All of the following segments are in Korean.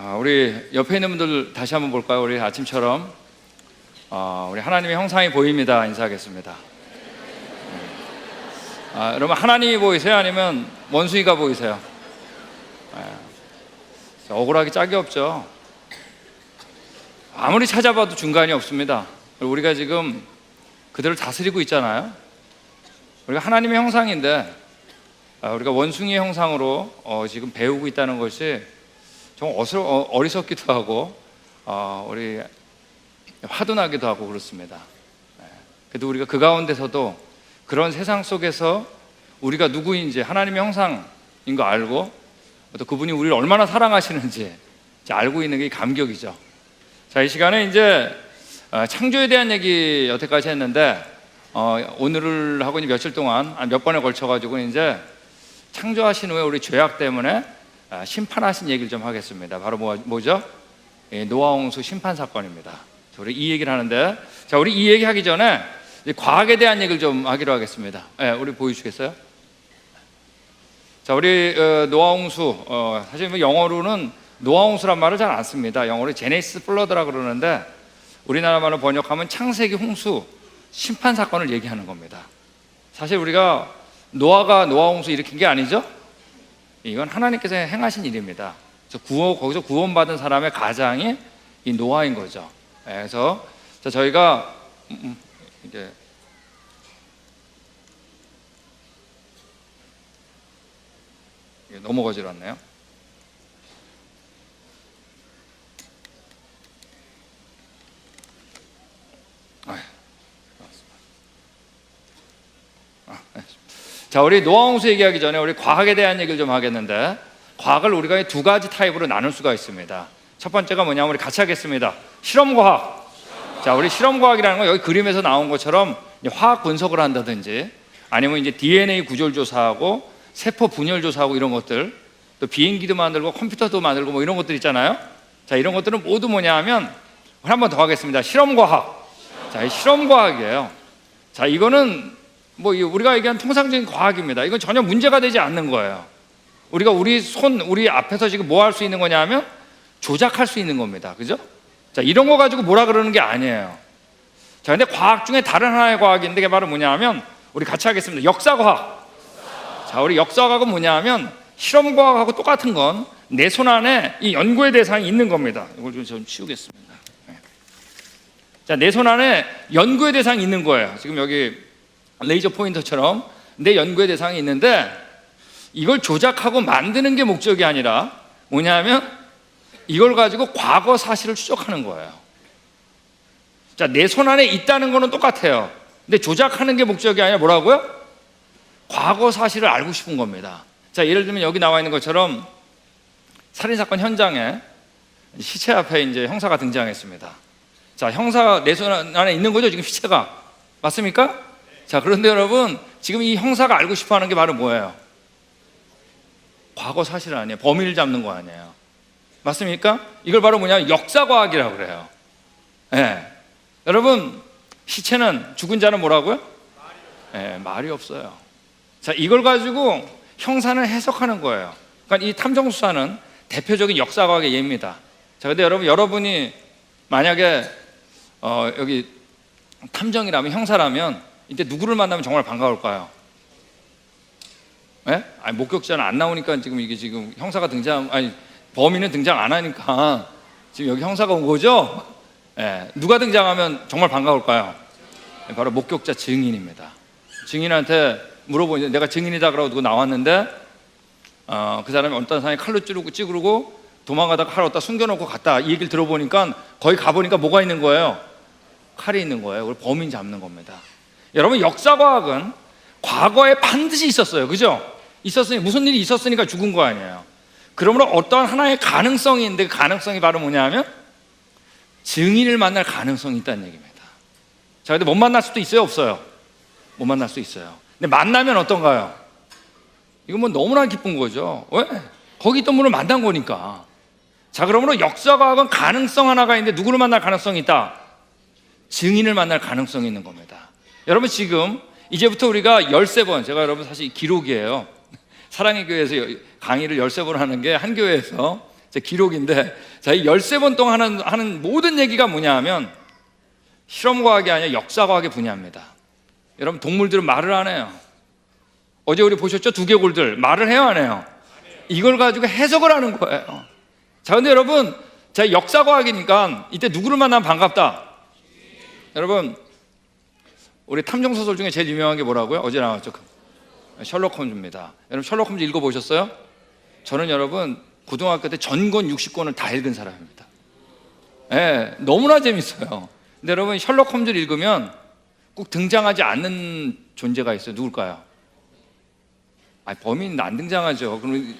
우리 옆에 있는 분들 다시 한번 볼까요? 우리 아침처럼 우리 하나님의 형상이 보입니다. 인사하겠습니다. 여러분, 하나님이 보이세요? 아니면 원숭이가 보이세요? 억울하기 짝이 없죠. 아무리 찾아봐도 중간이 없습니다. 우리가 지금 그들을 다스리고 있잖아요. 우리가 하나님의 형상인데 우리가 원숭이의 형상으로 지금 배우고 있다는 것이 좀 어리석기도 하고 우리 화도 나기도 하고 그렇습니다. 그래도 우리가 그 가운데서도 그런 세상 속에서 우리가 누구인지 하나님의 형상인 거 알고 또 그분이 우리를 얼마나 사랑하시는지 알고 있는 게 감격이죠. 자, 이 시간에 이제 창조에 대한 얘기 여태까지 했는데 오늘을 하고 이제 며칠 동안 몇 번에 걸쳐가지고 이제 창조하신 후에 우리 죄악 때문에 심판하신 얘기를 좀 하겠습니다. 바로 뭐죠? 노아홍수 심판 사건입니다. 우리 이 얘기를 하는데, 자, 우리 이 얘기 하기 전에 과학에 대한 얘기를 좀 하기로 하겠습니다. 우리 보여주시겠어요? 자, 우리 노아홍수, 사실 뭐 영어로는 노아홍수란 말을 잘 안 씁니다. 영어로 제네시스 플러드라 그러는데 우리나라 말로 번역하면 창세기 홍수 심판 사건을 얘기하는 겁니다. 사실 우리가 노아가 노아홍수 일으킨 게 아니죠? 이건 하나님께서 행하신 일입니다. 거기서 구원받은 사람의 가장이 이 노아인 거죠. 그래서 저희가 이게 넘어가질 않네요. 자, 우리 노아홍수 얘기하기 전에 우리 과학에 대한 얘기를 좀 하겠는데, 과학을 우리가 두 가지 타입으로 나눌 수가 있습니다. 첫 번째가 뭐냐면 우리 같이 하겠습니다. 실험과학. 자, 우리 실험과학이라는 건 여기 그림에서 나온 것처럼 화학 분석을 한다든지 아니면 이제 DNA 구조를 조사하고 세포 분열 조사하고 이런 것들, 또 비행기도 만들고 컴퓨터도 만들고 뭐 이런 것들 있잖아요. 자, 이런 것들은 모두 뭐냐 하면 한 번 더 하겠습니다. 실험과학. 자, 실험과학이에요. 자, 이거는 뭐 우리가 얘기한 통상적인 과학입니다. 이건 전혀 문제가 되지 않는 거예요. 우리가 우리 앞에서 지금 뭐 할 수 있는 거냐 하면 조작할 수 있는 겁니다. 그죠? 자, 이런 거 가지고 뭐라 그러는 게 아니에요. 자, 근데 과학 중에 다른 하나의 과학인데 그게 바로 뭐냐 하면 우리 같이 하겠습니다. 역사과학. 자, 우리 역사과학은 뭐냐 하면 실험과학하고 똑같은 건 내 손 안에 이 연구의 대상이 있는 겁니다. 이걸 좀 치우겠습니다. 자, 내 손 안에 연구의 대상이 있는 거예요. 지금 여기 레이저 포인터처럼 내 연구의 대상이 있는데 이걸 조작하고 만드는 게 목적이 아니라 뭐냐면 이걸 가지고 과거 사실을 추적하는 거예요. 자, 내 손 안에 있다는 거는 똑같아요. 근데 조작하는 게 목적이 아니라 뭐라고요? 과거 사실을 알고 싶은 겁니다. 자, 예를 들면 여기 나와 있는 것처럼 살인사건 현장에 시체 앞에 이제 형사가 등장했습니다. 자, 형사가 내 손 안에 있는 거죠, 지금 시체가. 맞습니까? 자, 그런데 여러분, 지금 이 형사가 알고 싶어 하는 게 바로 뭐예요? 과거 사실 아니에요. 범인을 잡는 거 아니에요. 맞습니까? 이걸 바로 뭐냐면 역사과학이라고 그래요. 여러분, 시체는, 죽은 자는 뭐라고요? 말이 없어요. 자, 이걸 가지고 형사는 해석하는 거예요. 그러니까 이 탐정수사는 대표적인 역사과학의 예입니다. 자, 근데 여러분이 만약에 여기 탐정이라면, 형사라면 이때 누구를 만나면 정말 반가울까요? 목격자는 안 나오니까 지금 이게 지금 형사가 범인은 등장 안 하니까 지금 여기 형사가 온 거죠? 누가 등장하면 정말 반가울까요? 바로 목격자 증인입니다. 증인한테 물어보니 내가 증인이다 그러고 누구 나왔는데 그 사람이 어떤 사람이 칼로 찌르고 도망가다가 칼을 어디다 숨겨놓고 갔다, 이 얘기를 들어보니까 거기 가보니까 뭐가 있는 거예요? 칼이 있는 거예요. 그걸 범인 잡는 겁니다. 여러분, 역사과학은 과거에 반드시 있었어요. 그죠? 있었으니 무슨 일이 있었으니까 죽은 거 아니에요. 그러므로 어떤 하나의 가능성이 있는데 그 가능성이 바로 뭐냐 하면 증인을 만날 가능성이 있다는 얘기입니다. 자, 근데 못 만날 수도 있어요, 없어요? 못 만날 수 있어요. 근데 만나면 어떤가요? 이건 뭐 너무나 기쁜 거죠. 왜? 거기 있던 분을 만난 거니까. 자, 그러므로 역사과학은 가능성 하나가 있는데 누구를 만날 가능성이 있다? 증인을 만날 가능성이 있는 겁니다. 여러분, 지금 이제부터 우리가 13번, 제가 여러분 사실 기록이에요. 사랑의 교회에서 강의를 13번 하는 게 한 교회에서 기록인데, 자, 이 13번 동안 하는 모든 얘기가 뭐냐 하면 실험과학이 아니라 역사과학의 분야입니다. 여러분, 동물들은 말을 안 해요. 어제 우리 보셨죠? 두개골들 말을 해요, 안 해요? 이걸 가지고 해석을 하는 거예요. 자, 근데 여러분, 자, 역사과학이니까 이때 누구를 만나면 반갑다. 여러분, 우리 탐정소설 중에 제일 유명한 게 뭐라고요? 어제 나왔죠? 셜록 홈즈입니다. 여러분, 셜록 홈즈 읽어보셨어요? 저는 여러분 고등학교 때 전권 60권을 다 읽은 사람입니다. 예, 너무나 재밌어요. 근데 여러분, 셜록 홈즈를 읽으면 꼭 등장하지 않는 존재가 있어요. 누굴까요? 범인은 안 등장하죠. 그럼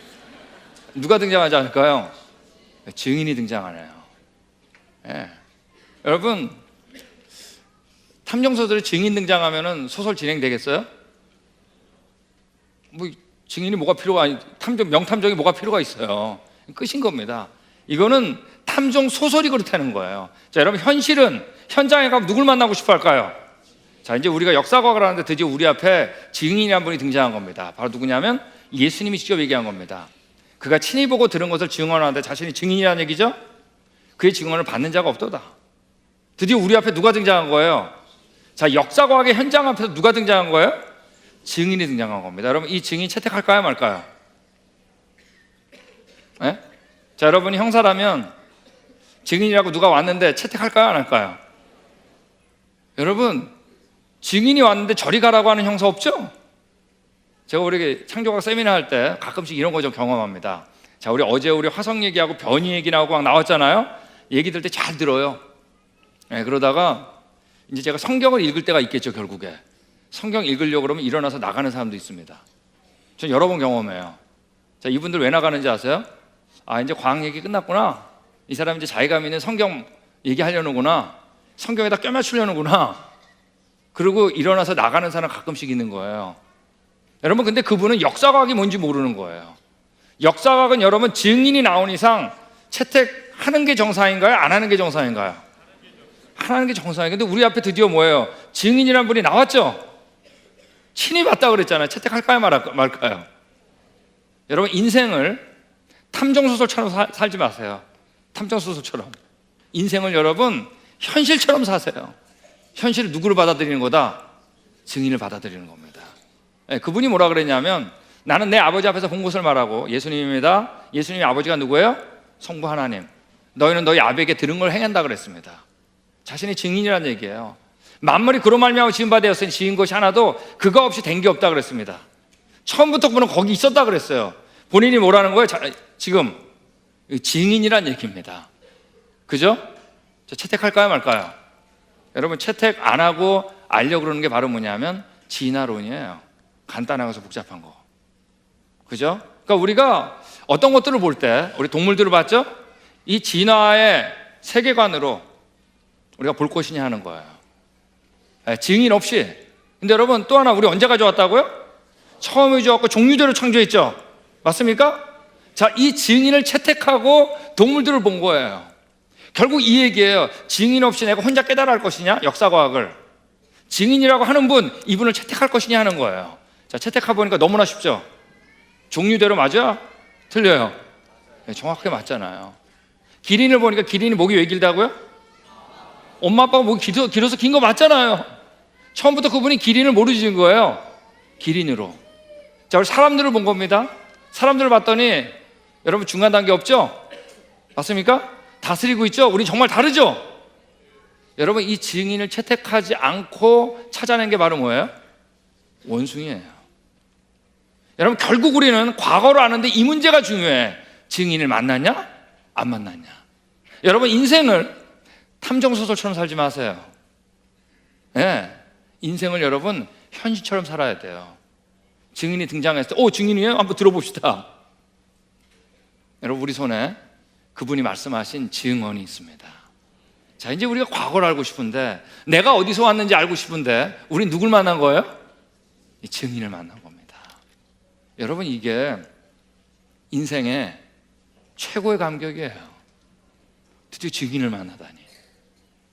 누가 등장하지 않을까요? 증인이 등장하네요. 예. 여러분, 탐정소설에 증인 등장하면은 소설 진행되겠어요? 뭐 증인이 뭐가 필요가 명탐정이 뭐가 필요가 있어요. 끝인 겁니다. 이거는 탐정 소설이 그렇다는 거예요. 자, 여러분, 현장에 가면 누굴 만나고 싶어 할까요? 자, 이제 우리가 역사과학을 하는데 드디어 우리 앞에 증인이 한 분이 등장한 겁니다. 바로 누구냐면 예수님이 직접 얘기한 겁니다. 그가 친히 보고 들은 것을 증언하는데 자신이 증인이라는 얘기죠. 그의 증언을 받는 자가 없도다. 드디어 우리 앞에 누가 등장한 거예요? 자, 역사과학의 현장 앞에서 누가 등장한 거예요? 증인이 등장한 겁니다. 여러분, 이 증인 채택할까요, 말까요? 네? 자, 여러분이 형사라면 증인이라고 누가 왔는데 채택할까요, 안 할까요? 여러분, 증인이 왔는데 저리 가라고 하는 형사 없죠? 제가 우리 창조과학 세미나 할 때 가끔씩 이런 거 좀 경험합니다. 자, 어제 우리 화성 얘기하고 변이 얘기 나오고 막 나왔잖아요. 얘기 들 때 잘 들어요. 네, 그러다가 이제 제가 성경을 읽을 때가 있겠죠. 결국에 성경 읽으려고 그러면 일어나서 나가는 사람도 있습니다. 전 여러 번 경험해요. 자, 이분들 왜 나가는지 아세요? 이제 과학 얘기 끝났구나. 이 사람 이제 자기가 믿는 성경 얘기하려는구나. 성경에다 껴맞추려는구나. 그리고 일어나서 나가는 사람 가끔씩 있는 거예요. 여러분, 근데 그분은 역사과학이 뭔지 모르는 거예요. 역사과학은 여러분, 증인이 나온 이상 채택하는 게 정상인가요? 안 하는 게 정상인가요? 하는 게 정상이에요. 근데 우리 앞에 드디어 뭐예요? 증인이란 분이 나왔죠? 친히 봤다 그랬잖아요. 채택할까요, 말까요? 여러분, 인생을 탐정소설처럼 살지 마세요. 탐정소설처럼. 인생을 여러분, 현실처럼 사세요. 현실을 누구를 받아들이는 거다? 증인을 받아들이는 겁니다. 네, 그분이 뭐라 그랬냐면, 나는 내 아버지 앞에서 본 것을 말하고, 예수님입니다. 예수님의 아버지가 누구예요? 성부 하나님. 너희는 너희 아버지에게 들은 걸 행한다 그랬습니다. 자신이 증인이라는 얘기예요. 만물이 그로 말미암아 지은 바 되었으니 지은 것이 하나도 그가 없이 된 게 없다 그랬습니다. 처음부터 그는 거기 있었다 그랬어요. 본인이 뭐라는 거예요? 지금 증인이란 얘기입니다. 그죠? 채택할까요, 말까요? 여러분, 채택 안 하고 알려고 그러는 게 바로 뭐냐면 진화론이에요. 간단하고서 복잡한 거. 그죠? 그러니까 우리가 어떤 것들을 볼 때, 우리 동물들을 봤죠? 이 진화의 세계관으로 우리가 볼 것이냐 하는 거예요. 증인 없이. 근데 여러분, 또 하나, 우리 언제 가져왔다고요? 처음에 주었고 종류대로 창조했죠. 맞습니까? 자, 이 증인을 채택하고 동물들을 본 거예요. 결국 이 얘기예요. 증인 없이 내가 혼자 깨달아 할 것이냐? 역사과학을. 증인이라고 하는 분, 이분을 채택할 것이냐 하는 거예요. 자, 채택해 보니까 너무나 쉽죠. 종류대로 맞아? 틀려요. 네, 정확하게 맞잖아요. 기린을 보니까 기린이 목이 왜 길다고요? 엄마 아빠가 목이 길어서 긴 거 맞잖아요. 처음부터 그분이 기린을 모르고 지은 거예요. 기린으로. 자, 우리 사람들을 본 겁니다. 사람들을 봤더니 여러분, 중간 단계 없죠? 맞습니까? 다스리고 있죠? 우리 정말 다르죠? 여러분, 이 증인을 채택하지 않고 찾아낸 게 바로 뭐예요? 원숭이에요. 여러분, 결국 우리는 과거를 아는데 이 문제가 중요해. 증인을 만났냐? 안 만났냐? 여러분, 인생을 탐정소설처럼 살지 마세요. 네, 인생을 여러분 현실처럼 살아야 돼요. 증인이 등장했을 때, 증인이에요? 한번 들어봅시다. 여러분, 우리 손에 그분이 말씀하신 증언이 있습니다. 자, 이제 우리가 과거를 알고 싶은데, 내가 어디서 왔는지 알고 싶은데, 우린 누굴 만난 거예요? 이 증인을 만난 겁니다. 여러분, 이게 인생의 최고의 감격이에요. 드디어 증인을 만나다니.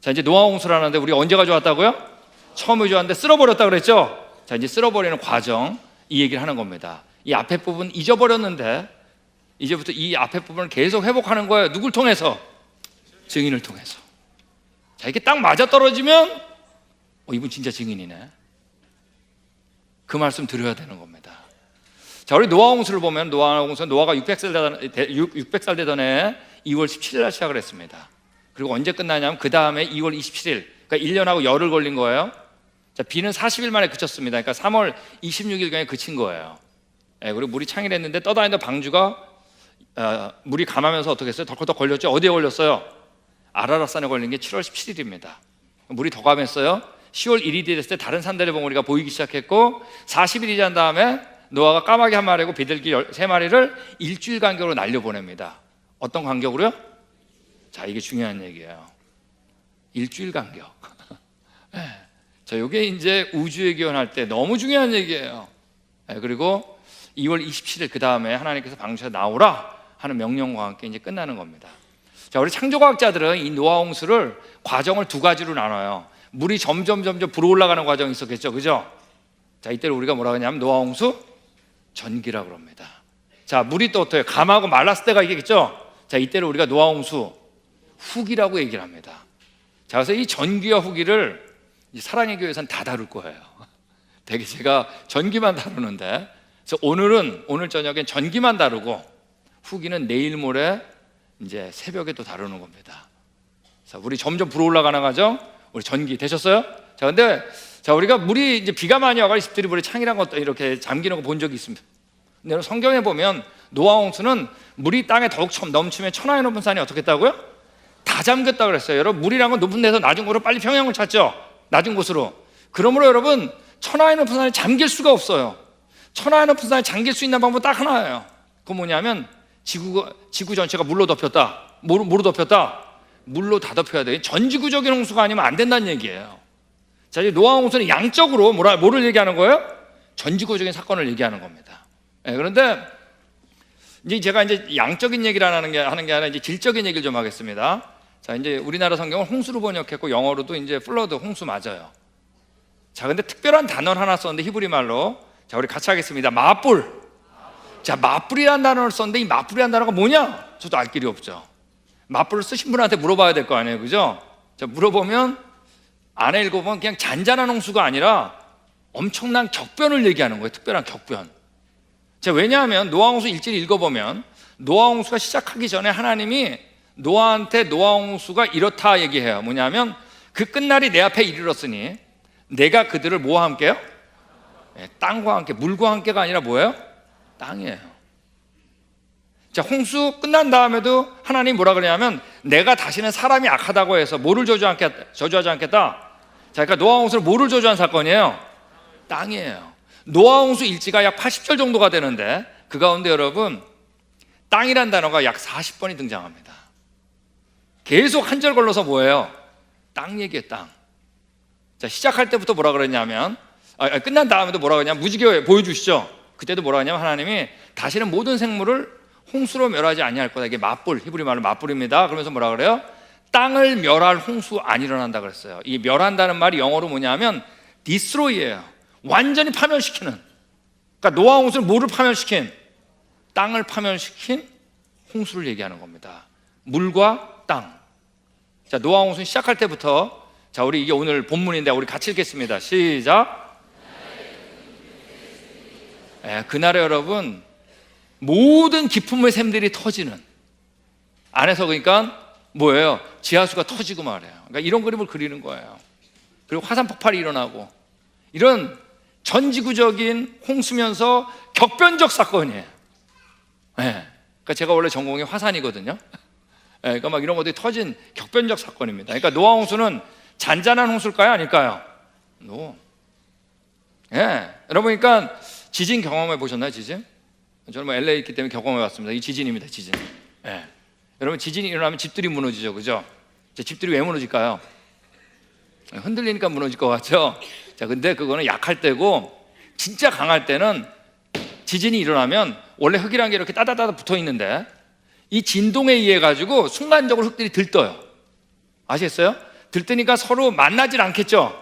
자, 이제 노아 홍수를 하는데 우리가 언제 가져왔다고요? 처음에 가져왔는데 쓸어버렸다 그랬죠? 자, 이제 쓸어버리는 과정, 이 얘기를 하는 겁니다. 이 앞에 부분 잊어버렸는데 이제부터 이 앞에 부분을 계속 회복하는 거예요. 누굴 통해서? 증인을 통해서. 자, 이게 딱 맞아떨어지면 이분 진짜 증인이네. 그 말씀 드려야 되는 겁니다. 자, 우리 노아 홍수를 보면 노아가 600살 되던 해 2월 17일 날 시작을 했습니다. 그리고 언제 끝나냐면 그 다음에 2월 27일, 그러니까 1년하고 열흘 걸린 거예요. 자, 비는 40일 만에 그쳤습니다. 그러니까 3월 26일경에 그친 거예요. 그리고 물이 창일했는데 떠다니던 방주가 물이 감하면서 어떻게 했어요? 덜컥덜 걸렸죠. 어디에 걸렸어요? 아라랏산에 걸린 게 7월 17일입니다. 물이 더 감했어요. 10월 1일이 됐을 때 다른 산들의 봉우리가 보이기 시작했고 40일이 지난 다음에 노아가 까마귀 한 마리고 비둘기 3마리를 일주일 간격으로 날려보냅니다. 어떤 간격으로요? 자, 이게 중요한 얘기예요. 일주일 간격. 네. 자, 이게 이제 우주의 기원할 때 너무 중요한 얘기예요. 네, 그리고 2월 27일 그 다음에 하나님께서 방주에 나오라 하는 명령과 함께 이제 끝나는 겁니다. 자, 우리 창조과학자들은 이 노아 홍수를 과정을 두 가지로 나눠요. 물이 점점 불어올라가는 과정이 있었겠죠, 그죠? 자, 이때를 우리가 뭐라고 하냐면 노아 홍수 전기라고 합니다. 자, 물이 또 어때요? 감하고 말랐을 때가 있겠죠? 자, 이때를 우리가 노아 홍수 후기라고 얘기를 합니다. 자, 그래서 이 전기와 후기를 사랑의 교회에서는 다 다룰 거예요. 되게 제가 전기만 다루는데, 그래서 오늘 저녁엔 전기만 다루고 후기는 내일 모레 이제 새벽에 또 다루는 겁니다. 자, 우리 점점 불어올라가는 과정, 우리 전기 되셨어요? 자, 근데 우리가 물이 이제 비가 많이 와가 집들이 물에 창이란 것도 이렇게 잠기는 거 본 적이 있습니다. 근데 성경에 보면 노아 홍수는 물이 땅에 더욱 넘치면 천하의 높은 산이 어떻게 했다고요? 다 잠겼다 그랬어요. 여러분, 물이란 건 높은 데서 낮은 곳으로 빨리 평양을 찾죠. 낮은 곳으로. 그러므로 여러분, 천하의 높은 산이 잠길 수가 없어요. 천하의 높은 산이 잠길 수 있는 방법은 딱 하나예요. 그건 뭐냐면 지구 전체가 물로 덮였다. 뭐로 덮였다? 물로 다 덮여야 돼요. 전지구적인 홍수가 아니면 안 된다는 얘기예요. 자, 이제 노아 홍수는 양적으로 뭐를 얘기하는 거예요? 전지구적인 사건을 얘기하는 겁니다. 그런데 이제 제가 양적인 얘기를 하는 게 아니라 이제 질적인 얘기를 좀 하겠습니다. 자, 이제 우리나라 성경을 홍수로 번역했고 영어로도 이제 플러드 홍수 맞아요. 자, 근데 특별한 단어를 하나 썼는데 히브리 말로, 자, 우리 같이 하겠습니다. 마뿔. 자, 마뿔이라는 단어를 썼는데 이 마뿔이라는 단어가 뭐냐? 저도 알 길이 없죠. 마뿔을 쓰신 분한테 물어봐야 될 거 아니에요, 그죠? 자, 물어보면 안에 읽어보면 그냥 잔잔한 홍수가 아니라 엄청난 격변을 얘기하는 거예요. 특별한 격변. 자, 왜냐하면 노아 홍수 일지를 읽어보면 노아 홍수가 시작하기 전에 하나님이 노아한테 노아 홍수가 이렇다 얘기해요. 뭐냐면 그 끝날이 내 앞에 이르렀으니 내가 그들을 뭐와 함께요? 땅과 함께, 물과 함께가 아니라 뭐예요? 땅이에요. 자, 홍수 끝난 다음에도 하나님 뭐라 그러냐면 내가 다시는 사람이 악하다고 해서 뭐를 저주하지 않겠다. 자, 그러니까 노아 홍수를 뭐를 저주한 사건이에요? 땅이에요. 노아 홍수 일지가 약 80절 정도가 되는데 그 가운데 여러분 땅이란 단어가 약 40번이 등장합니다. 계속 한 절 걸러서 뭐예요? 땅 얘기예요, 땅. 자, 시작할 때부터 뭐라 그랬냐면 끝난 다음에도 뭐라 그러냐면 무지개 보여주시죠. 그때도 뭐라 하냐면 하나님이 다시는 모든 생물을 홍수로 멸하지 아니할 거다. 이게 맞불, 히브리 말로 맞불입니다. 그러면서 뭐라 그래요? 땅을 멸할 홍수 안 일어난다 그랬어요. 이 멸한다는 말이 영어로 뭐냐면 destroy예요. 완전히 파멸시키는. 그러니까 노아 홍수는 뭐를 파멸시킨? 땅을 파멸시킨 홍수를 얘기하는 겁니다. 물과 땅. 자, 노아 홍수 시작할 때부터, 자, 우리 이게 오늘 본문인데 우리 같이 읽겠습니다. 시작. 그날에 여러분 모든 기품의 샘들이 터지는 안에서, 그러니까 뭐예요? 지하수가 터지고 말해요. 그러니까 이런 그림을 그리는 거예요. 그리고 화산 폭발이 일어나고 이런 전지구적인 홍수면서 격변적 사건이에요. 그러니까 제가 원래 전공이 화산이거든요. 그러니까 막 이런 것들이 터진 격변적 사건입니다. 그러니까 노아 홍수는 잔잔한 홍수일까요? 아닐까요? 여러분, 그러니까 지진 경험해 보셨나요? 지진? 저는 뭐 LA에 있기 때문에 경험해 봤습니다. 이 지진입니다, 지진. 여러분, 지진이 일어나면 집들이 무너지죠, 그죠? 집들이 왜 무너질까요? 흔들리니까 무너질 것 같죠? 자, 근데 그거는 약할 때고 진짜 강할 때는 지진이 일어나면 원래 흙이란 게 이렇게 따다다다 붙어 있는데 이 진동에 의해 가지고 순간적으로 흙들이 들떠요. 아시겠어요? 들뜨니까 서로 만나질 않겠죠?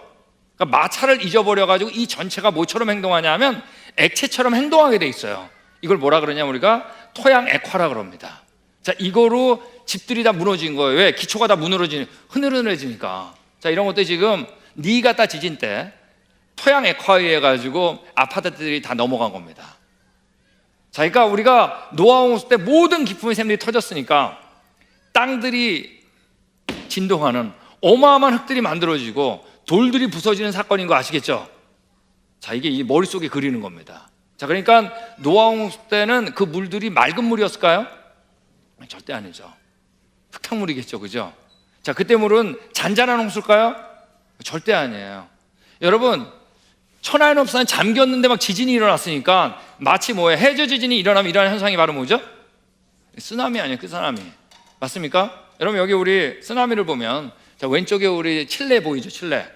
그러니까 마찰을 잊어버려 가지고 이 전체가 뭐처럼 행동하냐면 액체처럼 행동하게 돼 있어요. 이걸 뭐라 그러냐면 우리가 토양 액화라 그럽니다. 자, 이거로 집들이 다 무너진 거예요. 왜? 기초가 다 흐느흐느해지니까. 자, 이런 것도 지금 니가타 지진 때 토양 액화에 의해 가지고 아파트들이 다 넘어간 겁니다. 자, 그러니까 우리가 노아 홍수 때 모든 기품의 샘들이 터졌으니까 땅들이 진동하는 어마어마한 흙들이 만들어지고 돌들이 부서지는 사건인 거 아시겠죠? 자, 이게 이 머릿속에 그리는 겁니다. 자, 그러니까 노아 홍수 때는 그 물들이 맑은 물이었을까요? 절대 아니죠. 흙탕물이겠죠, 그죠? 자, 그때 물은 잔잔한 홍수일까요? 절대 아니에요. 여러분, 천하의업사는 잠겼는데 막 지진이 일어났으니까 마치 뭐예요? 해저 지진이 일어나면 일어나는 현상이 바로 뭐죠? 쓰나미 아니에요, 그 쓰나미. 맞습니까? 여러분, 여기 우리 쓰나미를 보면, 자, 왼쪽에 우리 칠레 보이죠? 칠레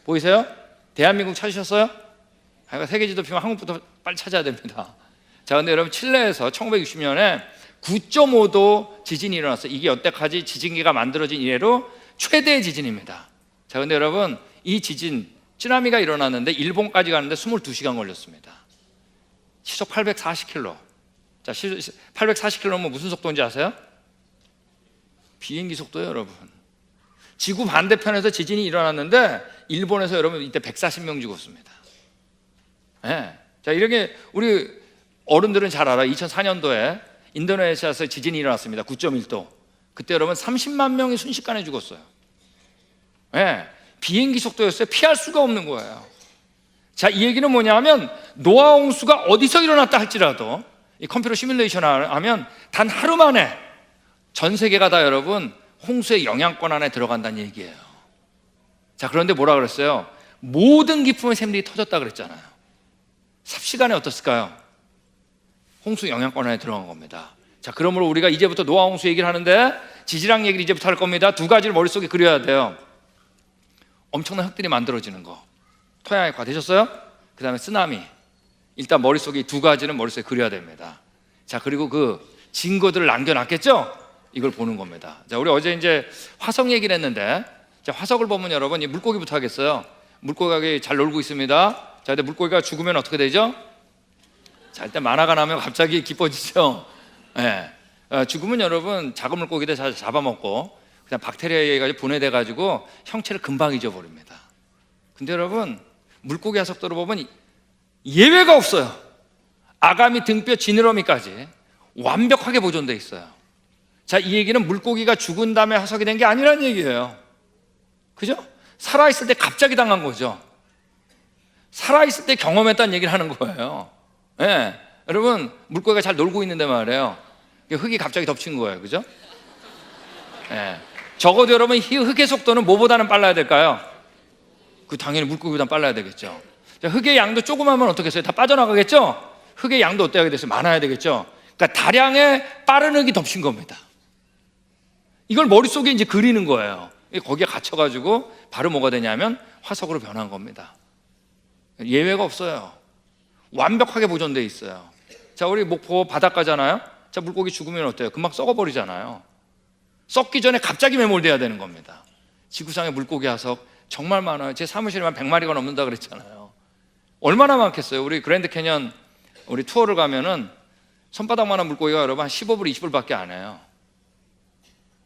보이세요? 대한민국 찾으셨어요? 세계지도 피면 한국부터 빨리 찾아야 됩니다. 자, 근데 여러분, 칠레에서 1960년에 9.5도 지진이 일어났어요. 이게 여태까지 지진기가 만들어진 이래로 최대의 지진입니다. 자, 근데 여러분, 이 지진 쓰나미가 일어났는데 일본까지 가는데 22시간 걸렸습니다. 시속 840km. 자, 840km면 무슨 속도인지 아세요? 비행기 속도예요, 여러분. 지구 반대편에서 지진이 일어났는데 일본에서 여러분 이때 140명 죽었습니다. 네. 자, 이렇게 우리 어른들은 잘 알아요. 2004년도에 인도네시아에서 지진이 일어났습니다. 9.1도. 그때 여러분 30만 명이 순식간에 죽었어요. 네. 비행기 속도였어요. 피할 수가 없는 거예요. 자, 이 얘기는 뭐냐면 노아 홍수가 어디서 일어났다 할지라도 이 컴퓨터 시뮬레이션 하면 단 하루 만에 전 세계가 다 여러분 홍수의 영향권 안에 들어간다는 얘기예요. 자, 그런데 뭐라 그랬어요? 모든 기품의 샘들이 터졌다 그랬잖아요. 삽시간에 어떻을까요? 홍수 영향권 안에 들어간 겁니다. 자, 그러므로 우리가 이제부터 노아 홍수 얘기를 하는데 지질학 얘기를 이제부터 할 겁니다. 두 가지를 머릿속에 그려야 돼요. 엄청난 흙들이 만들어지는 거, 토양 액화 되셨어요? 그 다음에 쓰나미. 일단 머릿속에 이 두 가지는 머릿속에 그려야 됩니다. 자, 그리고 그 증거들을 남겨놨겠죠? 이걸 보는 겁니다. 자, 우리 어제 이제 화석 얘기를 했는데, 자, 화석을 보면 여러분 이 물고기부터 하겠어요. 물고기가 잘 놀고 있습니다. 자, 근데 물고기가 죽으면 어떻게 되죠? 자, 일단 만화가 나면 갑자기 기뻐지죠. 예. 죽으면 여러분 작은 물고기들 잘 잡아먹고 그냥 박테리아에 분해돼가지고 형체를 금방 잊어버립니다. 근데 여러분 물고기 화석들을 보면 예외가 없어요. 아가미, 등뼈, 지느러미까지 완벽하게 보존돼 있어요. 자, 이 얘기는 물고기가 죽은 다음에 화석이 된 게 아니라는 얘기예요. 그죠? 살아있을 때 갑자기 당한 거죠. 살아있을 때 경험했다는 얘기를 하는 거예요. 예. 여러분 물고기가 잘 놀고 있는데 말이에요. 흙이 갑자기 덮친 거예요. 그죠? 예. 적어도 여러분 흙의 속도는 뭐보다는 빨라야 될까요? 그 당연히 물고기보다 빨라야 되겠죠. 자, 흙의 양도 조그마하면 어떻겠어요? 다 빠져나가겠죠? 흙의 양도 어때야 되겠어요? 많아야 되겠죠? 그러니까 다량의 빠른 흙이 덮친 겁니다. 이걸 머릿속에 이제 그리는 거예요. 거기에 갇혀가지고 바로 뭐가 되냐면 화석으로 변한 겁니다. 예외가 없어요. 완벽하게 보존되어 있어요. 자, 우리 목포 바닷가잖아요. 자, 물고기 죽으면 어때요? 금방 썩어버리잖아요. 썩기 전에 갑자기 매몰돼야 되는 겁니다. 지구상의 물고기 화석 정말 많아요. 제 사무실에만 100마리가 넘는다 그랬잖아요. 얼마나 많겠어요? 우리 그랜드 캐년 우리 투어를 가면은 손바닥만한 물고기가 여러분 한 15불, 20불밖에 안 해요.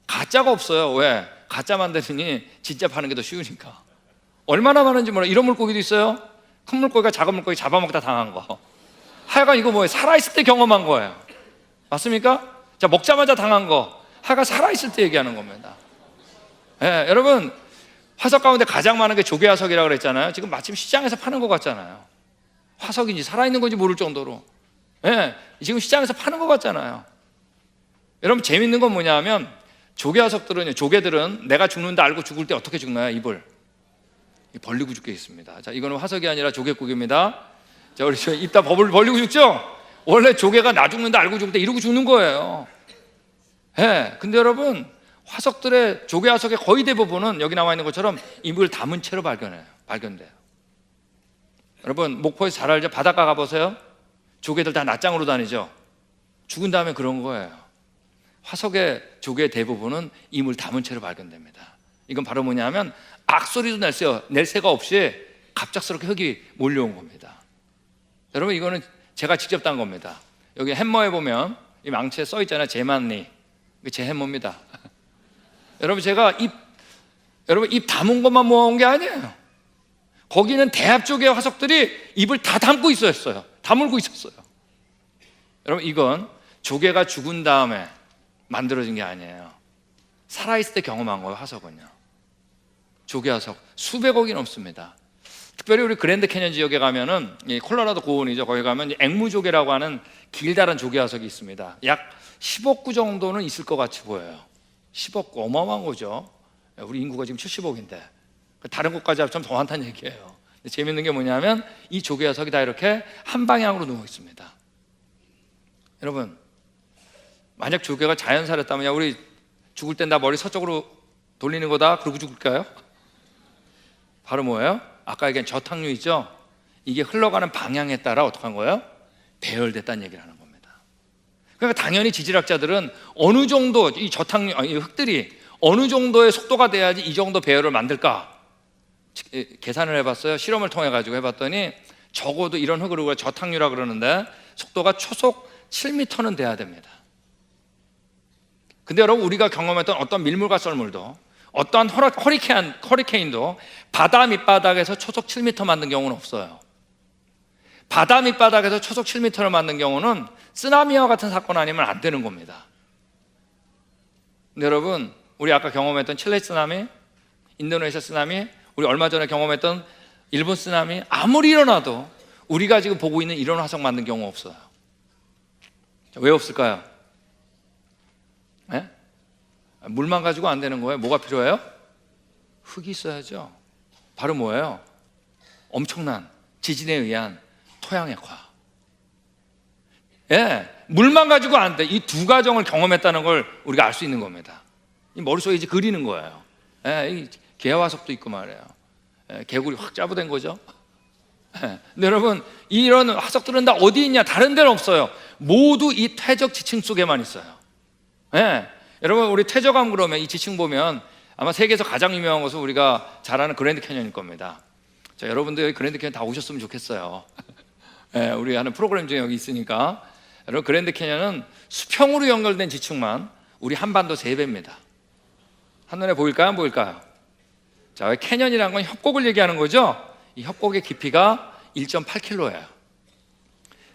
가짜가 없어요. 왜? 가짜 만드느니 진짜 파는 게 더 쉬우니까. 얼마나 많은지 몰라요. 이런 물고기도 있어요. 큰 물고기가 작은 물고기 잡아먹다 당한 거. 하여간 이거 뭐예요? 살아있을 때 경험한 거예요. 맞습니까? 자, 먹자마자 당한 거. 하여간 살아있을 때 얘기하는 겁니다. 예, 여러분 화석 가운데 가장 많은 게 조개화석이라고 그랬잖아요. 지금 마침 시장에서 파는 것 같잖아요. 화석인지 살아있는 건지 모를 정도로. 예, 지금 시장에서 파는 것 같잖아요. 여러분 재밌는 건 뭐냐면 조개들은 내가 죽는다 알고 죽을 때 어떻게 죽나요? 입을 벌리고 죽게 있습니다. 자, 이거는 화석이 아니라 조개국입니다. 자, 우리 입 다 벌리고 죽죠? 원래 조개가 나 죽는다 알고 죽을 때 이러고 죽는 거예요. 예, 근데 여러분 화석들의 조개 화석의 거의 대부분은 여기 나와 있는 것처럼 입을 담은 채로 발견돼요. 여러분 목포에서 잘 알죠? 바닷가 가보세요. 조개들 다 낮장으로 다니죠. 죽은 다음에 그런 거예요. 화석의 조개의 대부분은 이물 담은 채로 발견됩니다. 이건 바로 뭐냐면 악소리도 낼 새가 없이 갑작스럽게 흙이 몰려온 겁니다. 여러분 이거는 제가 직접 딴 겁니다. 여기 햄머에 보면 이 망치에 써 있잖아요. 제만리. 제 해모입니다. 여러분 제가 입 다문 것만 모아온 게 아니에요. 거기는 대합 쪽의 화석들이 입을 다 담고 있었어요. 다물고 있었어요. 여러분 이건 조개가 죽은 다음에 만들어진 게 아니에요. 살아있을 때 경험한 거예요. 화석은요. 조개 화석 수백억이 넘습니다. 특별히 우리 그랜드 캐년 지역에 가면은 이 콜로라도 고원이죠. 거기 가면 앵무조개라고 하는 길다란 조개 화석이 있습니다. 약 10억 구 정도는 있을 것 같이 보여요. 10억 구 어마어마한 거죠. 우리 인구가 지금 70억인데 다른 곳까지 합치면 더 많다는 얘기예요. 근데 재밌는 게 뭐냐면 이 조개 화석이 다 이렇게 한 방향으로 누워 있습니다. 여러분 만약 조개가 자연살했다면 우리 죽을 땐 다 머리 서쪽으로 돌리는 거다 그러고 죽을까요? 바로 뭐예요? 아까 얘기한 저탕류 있죠? 이게 흘러가는 방향에 따라 어떻게 한 거예요? 배열됐다는 얘기를 하는 겁니다. 그러니까 당연히 지질학자들은 어느 정도 이 저탕류, 이 흙들이 어느 정도의 속도가 돼야지 이 정도 배열을 만들까 계산을 해봤어요. 실험을 통해 가지고 해봤더니 적어도 이런 흙을 우리가 저탕류라 그러는데 속도가 초속 7m는 돼야 됩니다. 근데 여러분 우리가 경험했던 어떤 밀물과 썰물도 어떠한 허리케인도 바다 밑바닥에서 초속 7m 만든 경우는 없어요. 바다 밑바닥에서 초속 7m를 만든 경우는 쓰나미와 같은 사건 아니면 안 되는 겁니다. 근데 여러분 우리 아까 경험했던 칠레 쓰나미, 인도네시아 쓰나미, 우리 얼마 전에 경험했던 일본 쓰나미 아무리 일어나도 우리가 지금 보고 있는 이런 화석 만든 경우 없어요. 왜 없을까요? 네? 물만 가지고 안 되는 거예요. 뭐가 필요해요? 흙이 있어야죠. 바로 뭐예요? 엄청난 지진에 의한 토양의 과. 예, 물만 가지고 안 돼. 이 두 가정을 경험했다는 걸 우리가 알 수 있는 겁니다. 이 머릿속에 이제 그리는 거예요. 예, 이 개화석도 있고 말이에요. 예, 개구리 확 짜부된 거죠. 예, 근데 여러분 이런 화석들은 다 어디 있냐? 다른 데는 없어요. 모두 이 퇴적 지층 속에만 있어요. 예, 여러분 우리 퇴적암 그러면 이 지층 보면 아마 세계에서 가장 유명한 것은 우리가 잘 아는 그랜드 캐년일 겁니다. 자, 여러분들 여기 그랜드 캐년 다 오셨으면 좋겠어요. 예, 우리 하는 프로그램 중에 여기 있으니까. 여러분 그랜드 캐년은 수평으로 연결된 지층만 우리 한반도 3배입니다. 한눈에 보일까요? 안 보일까요? 자, 캐년이라는 건 협곡을 얘기하는 거죠. 이 협곡의 깊이가 1.8km예요.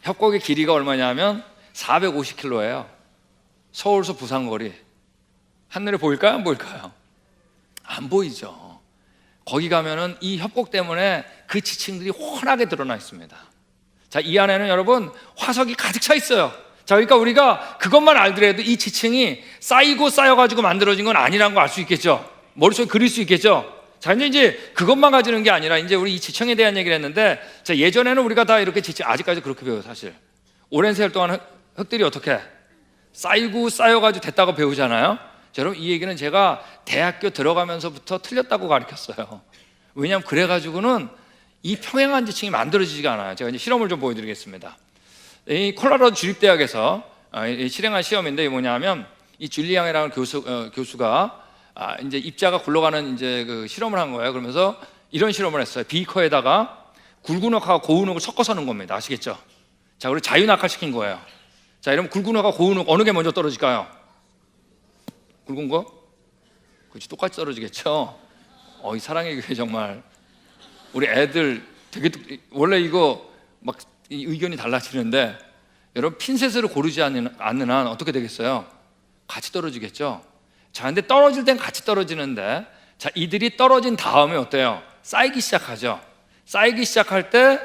협곡의 길이가 얼마냐면 450km예요. 서울서 부산 거리. 한눈에 보일까요? 안 보일까요? 안 보이죠. 거기 가면은 이 협곡 때문에 그 지층들이 훤하게 드러나 있습니다. 자, 이 안에는 여러분 화석이 가득 차 있어요. 자, 그러니까 우리가 그것만 알더라도 이 지층이 쌓이고 쌓여가지고 만들어진 건 아니라는 걸 알 수 있겠죠. 머릿속에 그릴 수 있겠죠. 자, 이제 그것만 가지는 게 아니라 이제 우리 이 지층에 대한 얘기를 했는데, 자, 예전에는 우리가 다 이렇게 지층, 아직까지 그렇게 배워요, 사실. 오랜 세월 동안 흙들이 어떻게 쌓이고 쌓여가지고 됐다고 배우잖아요. 자, 여러분 이 얘기는 제가 대학교 들어가면서부터 틀렸다고 가르쳤어요. 왜냐하면 그래가지고는 이 평행한 지층이 만들어지지가 않아요. 제가 이제 실험을 좀 보여드리겠습니다. 이 콜로라도 주립대학에서 실행한 시험인데 뭐냐면 이 줄리앙이라는 교수가 이제 입자가 굴러가는 이제 그 실험을 한 거예요. 그러면서 이런 실험을 했어요. 비커에다가 굵은 흙하고 고운 흙을 섞어서 넣은 겁니다. 아시겠죠? 자, 그리고 자유낙하시킨 거예요. 자, 이러면 굵은 흙하고 고운 흙 어느 게 먼저 떨어질까요? 굵은 거? 그렇지, 똑같이 떨어지겠죠. 이 사랑의 교회 정말 우리 애들 되게 원래 이거 막 의견이 달라지는데 여러분 핀셋으로 고르지 않는 한 어떻게 되겠어요? 같이 떨어지겠죠. 자, 근데 떨어질 땐 같이 떨어지는데 자, 이들이 떨어진 다음에 어때요? 쌓이기 시작하죠. 쌓이기 시작할 때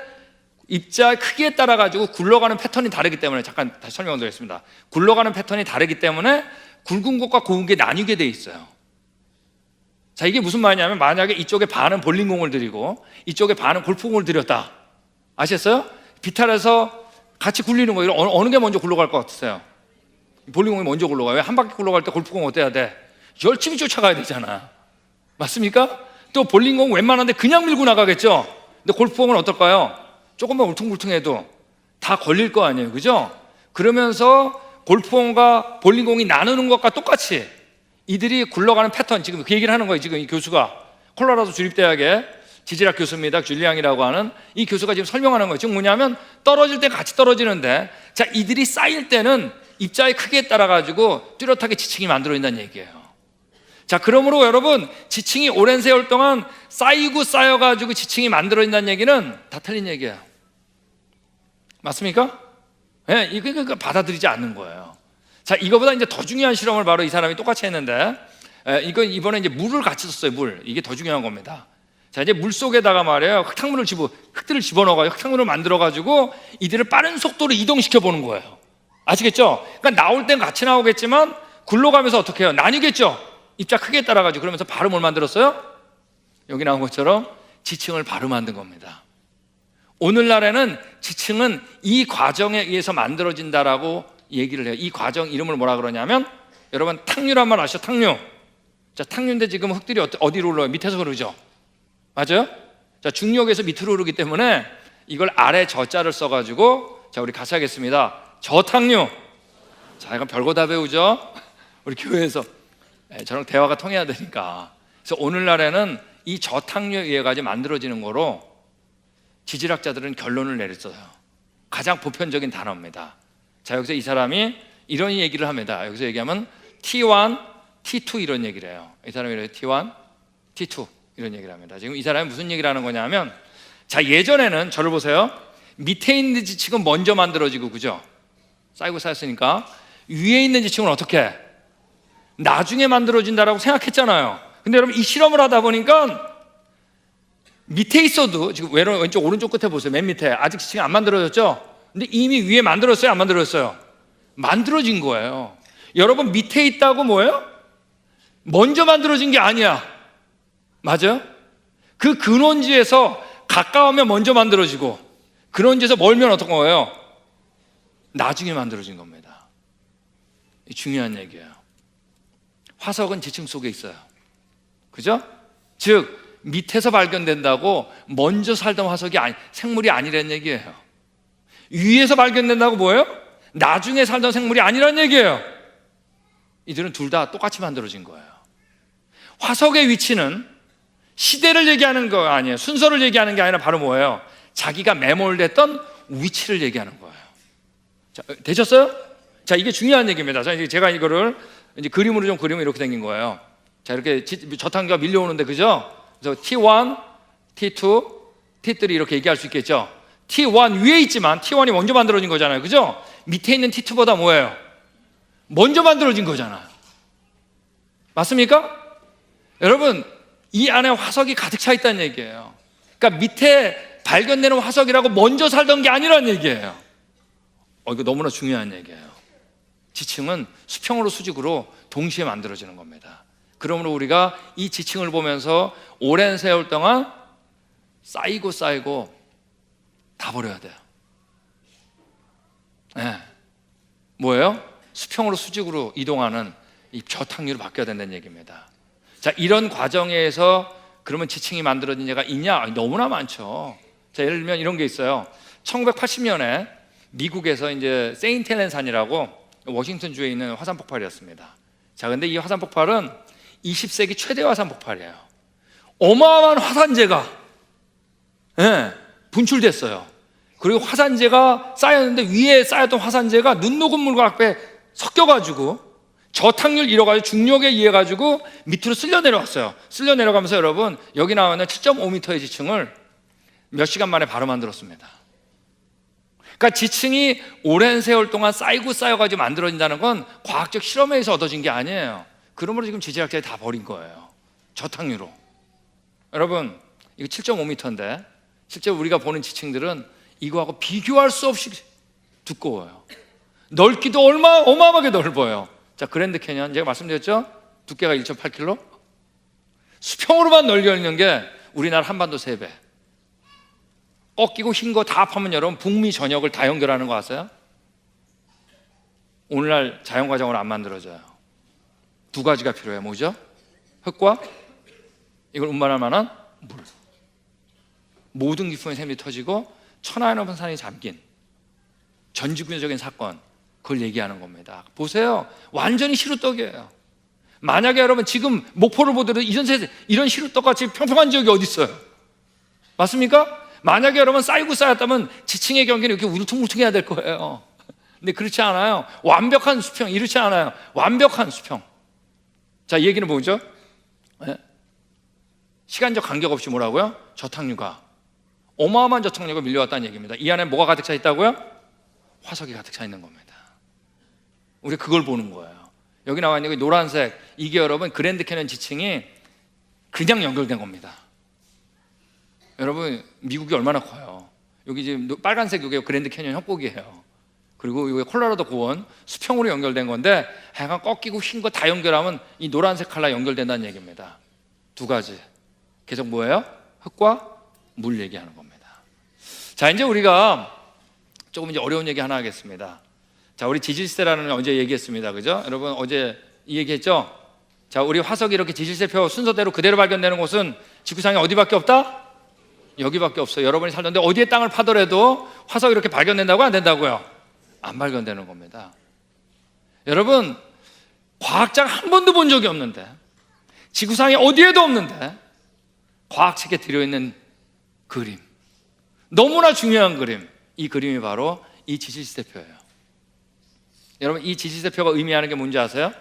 입자의 크기에 따라 가지고 굴러가는 패턴이 다르기 때문에 잠깐 다시 설명드리겠습니다. 굴러가는 패턴이 다르기 때문에 굵은 것과 고운 게 나뉘게 돼 있어요. 자, 이게 무슨 말이냐면 만약에 이쪽에 반은 볼링공을 들이고 이쪽에 반은 골프공을 들였다. 아셨어요? 비탈에서 같이 굴리는 거예요. 어느 게 먼저 굴러갈 것 같으세요? 볼링공이 먼저 굴러가요. 왜 한 바퀴 굴러갈 때 골프공 어때야 돼? 열심히 쫓아가야 되잖아. 맞습니까? 또 볼링공 웬만한데 그냥 밀고 나가겠죠. 근데 골프공은 어떨까요? 조금만 울퉁불퉁해도 다 걸릴 거 아니에요, 그죠? 그러면서 골프공과 볼링공이 나누는 것과 똑같이 이들이 굴러가는 패턴, 지금 그 얘기를 하는 거예요. 지금 이 교수가 콜로라도 주립대학의 지질학 교수입니다. 줄리앙이라고 하는 이 교수가 지금 설명하는 거예요. 지금 뭐냐면 떨어질 때 같이 떨어지는데 자, 이들이 쌓일 때는 입자의 크기에 따라 가지고 뚜렷하게 지층이 만들어진다는 얘기예요. 자, 그러므로 여러분, 지층이 오랜 세월 동안 쌓이고 쌓여가지고 지층이 만들어진다는 얘기는 다 틀린 얘기예요. 맞습니까? 네, 이거 받아들이지 않는 거예요. 자, 이거보다 이제 더 중요한 실험을 바로 이 사람이 똑같이 했는데, 이건 이번에 이제 물을 같이 썼어요. 물. 이게 더 중요한 겁니다. 자, 이제 물 속에다가 말이에요, 흙들을 집어넣어가지고 흙탕물을 만들어가지고 이들을 빠른 속도로 이동시켜 보는 거예요. 아시겠죠? 그러니까 나올 땐 같이 나오겠지만 굴러가면서 어떻게 해요? 나뉘겠죠? 입자 크기에 따라가지고. 그러면서 바로 뭘 만들었어요? 여기 나온 것처럼 지층을 바로 만든 겁니다. 오늘날에는 지층은 이 과정에 의해서 만들어진다라고 얘기를 해요. 이 과정 이름을 뭐라 그러냐면, 여러분 탕류란 말 아시죠? 탕류. 자, 탕류인데 지금 흙들이 어디로 흘러요? 밑에서 흐르죠? 맞아요? 자, 중력에서 밑으로 흐르기 때문에 이걸 아래 저자를 써가지고, 자, 우리 같이 하겠습니다. 저탕류. 자, 이건 별거 다 배우죠? 우리 교회에서 저랑 대화가 통해야 되니까. 그래서 오늘날에는 이 저탕류에 의해 가지고 만들어지는 거로 지질학자들은 결론을 내렸어요. 가장 보편적인 단어입니다. 자, 여기서 이 사람이 이런 얘기를 합니다. 여기서 얘기하면 T1, T2 이런 얘기를 해요. 이 사람이 이래요. T1, T2 이런 얘기를 합니다. 지금 이 사람이 무슨 얘기를 하는 거냐면, 자, 예전에는 저를 보세요. 밑에 있는 지층은 먼저 만들어지고, 그죠? 쌓이고 쌓였으니까. 위에 있는 지층은 어떻게? 나중에 만들어진다라고 생각했잖아요. 근데 여러분, 이 실험을 하다 보니까 밑에 있어도, 지금 왼쪽 오른쪽 끝에 보세요. 맨 밑에 아직 지층이 안 만들어졌죠? 근데 이미 위에 만들었어요? 안 만들었어요? 만들어진 거예요. 여러분, 밑에 있다고 뭐예요? 먼저 만들어진 게 아니야. 맞아요? 그 근원지에서 가까우면 먼저 만들어지고, 근원지에서 멀면 어떤 거예요? 나중에 만들어진 겁니다. 중요한 얘기예요. 화석은 지층 속에 있어요. 그죠? 즉 밑에서 발견된다고 먼저 살던 화석이 생물이 아니라는 얘기예요. 위에서 발견된다고 뭐예요? 나중에 살던 생물이 아니라는 얘기예요. 이들은 둘 다 똑같이 만들어진 거예요. 화석의 위치는 시대를 얘기하는 거 아니에요. 순서를 얘기하는 게 아니라 바로 뭐예요? 자기가 매몰됐던 위치를 얘기하는 거예요. 자, 되셨어요? 자, 이게 중요한 얘기입니다. 자, 제가 이거를 이제 그림으로 좀 그리면 이렇게 생긴 거예요. 자, 이렇게 저탄기가 밀려오는데, 그죠? 그래서 T1, T2, T3 이렇게 얘기할 수 있겠죠? T1 위에 있지만 T1이 먼저 만들어진 거잖아요. 그죠? 밑에 있는 T2보다 뭐예요? 먼저 만들어진 거잖아요. 맞습니까? 여러분, 이 안에 화석이 가득 차 있다는 얘기예요. 그러니까 밑에 발견되는 화석이라고 먼저 살던 게 아니라는 얘기예요. 이거 너무나 중요한 얘기예요. 지층은 수평으로 수직으로 동시에 만들어지는 겁니다. 그러므로 우리가 이 지층을 보면서 오랜 세월 동안 쌓이고 다 버려야 돼요. 네. 뭐예요? 수평으로 수직으로 이동하는 이 저탕류로 바뀌어야 된다는 얘기입니다. 자, 이런 과정에서 그러면 지층이 만들어진 예가 있냐? 너무나 많죠. 자, 예를 들면 이런 게 있어요. 1980년에 미국에서 이제 세인트 헬렌 산이라고 워싱턴 주에 있는 화산 폭발이었습니다. 자, 근데 이 화산 폭발은 20세기 최대 화산 폭발이에요. 어마어마한 화산재가 분출됐어요. 그리고 화산재가 쌓였는데 위에 쌓였던 화산재가 눈 녹은 물과 앞에 섞여가지고 저탕률 잃어가지고 중력에 의해가지고 밑으로 쓸려 내려왔어요. 쓸려 내려가면서 여러분, 여기 나와 있는 7.5m의 지층을 몇 시간 만에 바로 만들었습니다. 그러니까 지층이 오랜 세월 동안 쌓이고 쌓여가지고 만들어진다는 건 과학적 실험에 의해서 얻어진 게 아니에요. 그러므로 지금 지질학자들이 다 버린 거예요. 저탕류로. 여러분, 이거 7.5m인데 실제 우리가 보는 지층들은 이거하고 비교할 수 없이 두꺼워요. 넓기도 어마어마하게 넓어요. 자, 그랜드 캐년 제가 말씀드렸죠? 두께가 1.8km. 수평으로만 넓혀있는 게 우리나라 한반도 3배. 꺾이고 흰 거 다 합하면 여러분 북미 전역을 다 연결하는 거 아세요? 오늘날 자연과정으로 안 만들어져요. 두 가지가 필요해요. 뭐죠? 흙과 이걸 운반할 만한 물. 모든 기품의 샘이 터지고 천하에 넘은 산이 잠긴 전지구적인 사건, 그걸 얘기하는 겁니다. 보세요, 완전히 시루떡이에요. 만약에 여러분 지금 목포를 보더라도 이런 시루떡같이 평평한 지역이 어디 있어요? 맞습니까? 만약에 여러분 쌓이고 쌓였다면 지층의 경계는 이렇게 울퉁불퉁해야 될 거예요. 근데 그렇지 않아요. 완벽한 수평, 이렇지 않아요. 완벽한 수평. 자, 이 얘기는 뭐죠? 네? 시간적 간격 없이 뭐라고요? 저탁류가, 어마어마한 저탁류가 밀려왔다는 얘기입니다. 이 안에 뭐가 가득 차 있다고요? 화석이 가득 차 있는 겁니다. 우리가 그걸 보는 거예요. 여기 나와 있는 게 노란색, 이게 여러분 그랜드 캐년 지층이 그냥 연결된 겁니다. 여러분, 미국이 얼마나 커요. 여기 지금 빨간색, 이게 그랜드 캐년 협곡이에요. 그리고 이게 콜로라도 고원 수평으로 연결된 건데, 하여간 꺾이고 흰 거 다 연결하면 이 노란색 칼라 연결된다는 얘기입니다. 두 가지. 계속 뭐예요? 흙과 물 얘기하는 겁니다. 자, 이제 우리가 조금 이제 어려운 얘기 하나 하겠습니다. 자, 우리 지질세라는 어제 얘기했습니다. 그죠? 여러분, 어제 이 얘기했죠? 자, 우리 화석이 이렇게 지질세표 순서대로 그대로 발견되는 곳은 지구상에 어디밖에 없다? 여기밖에 없어요. 여러분이 살던데 어디에 땅을 파더라도 화석이 이렇게 발견된다고 안 된다고요? 안 발견되는 겁니다. 여러분, 과학자가 한 번도 본 적이 없는데, 지구상에 어디에도 없는데 과학책에 들어있는 그림, 너무나 중요한 그림, 이 그림이 바로 이 지질세표예요. 여러분, 이 지질세표가 의미하는 게 뭔지 아세요?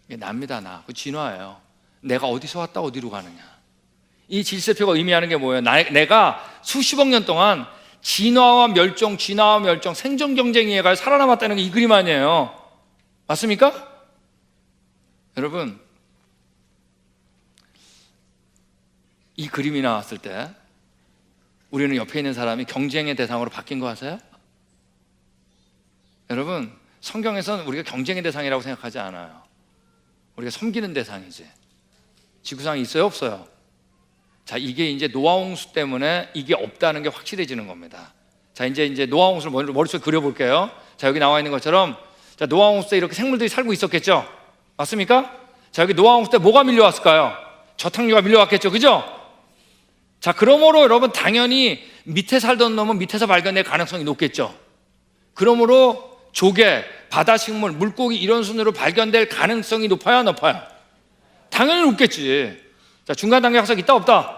이게 납니다. 그 진화예요. 내가 어디서 왔다 어디로 가느냐. 이 지질세표가 의미하는 게 뭐예요? 내가 수십억 년 동안 진화와 멸종, 생존 경쟁에 가 살아남았다는 게 이 그림 아니에요. 맞습니까? 여러분, 이 그림이 나왔을 때 우리는 옆에 있는 사람이 경쟁의 대상으로 바뀐 거 아세요? 여러분, 성경에서는 우리가 경쟁의 대상이라고 생각하지 않아요. 우리가 섬기는 대상이지. 지구상에 있어요, 없어요? 자, 이게 이제 노아홍수 때문에 이게 없다는 게 확실해지는 겁니다. 자, 이제 노아홍수를 머릿속에 그려볼게요. 자, 여기 나와 있는 것처럼, 자, 노아홍수 때 이렇게 생물들이 살고 있었겠죠? 맞습니까? 자, 여기 노아홍수 때 뭐가 밀려왔을까요? 저탁류가 밀려왔겠죠, 그죠? 자, 그러므로 여러분, 당연히 밑에 살던 놈은 밑에서 발견될 가능성이 높겠죠. 그러므로 조개, 바다식물, 물고기 이런 순으로 발견될 가능성이 높아요, 높아요? 당연히 높겠지. 자, 중간 단계 화석 있다, 없다?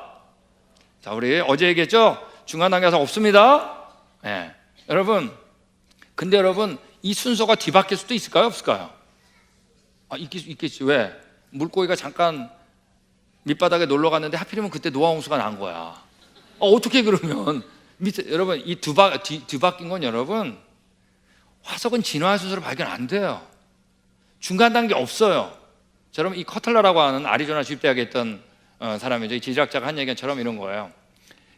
자, 우리 어제 얘기했죠? 중간 단계 화석 없습니다. 네. 여러분, 근데 여러분, 이 순서가 뒤바뀔 수도 있을까요, 없을까요? 있겠지. 왜? 물고기가 잠깐 밑바닥에 놀러 갔는데 하필이면 그때 노아홍수가 난 거야. 어떻게 그러면 밑에, 여러분, 이 뒤바뀐 건 여러분, 화석은 진화의 순서로 발견 안 돼요. 중간 단계 없어요. 자, 여러분, 이 커틀러라고 하는 아리조나 주립대학에 있던 사람이죠. 이 지질학자가 한 얘기처럼 이런 거예요.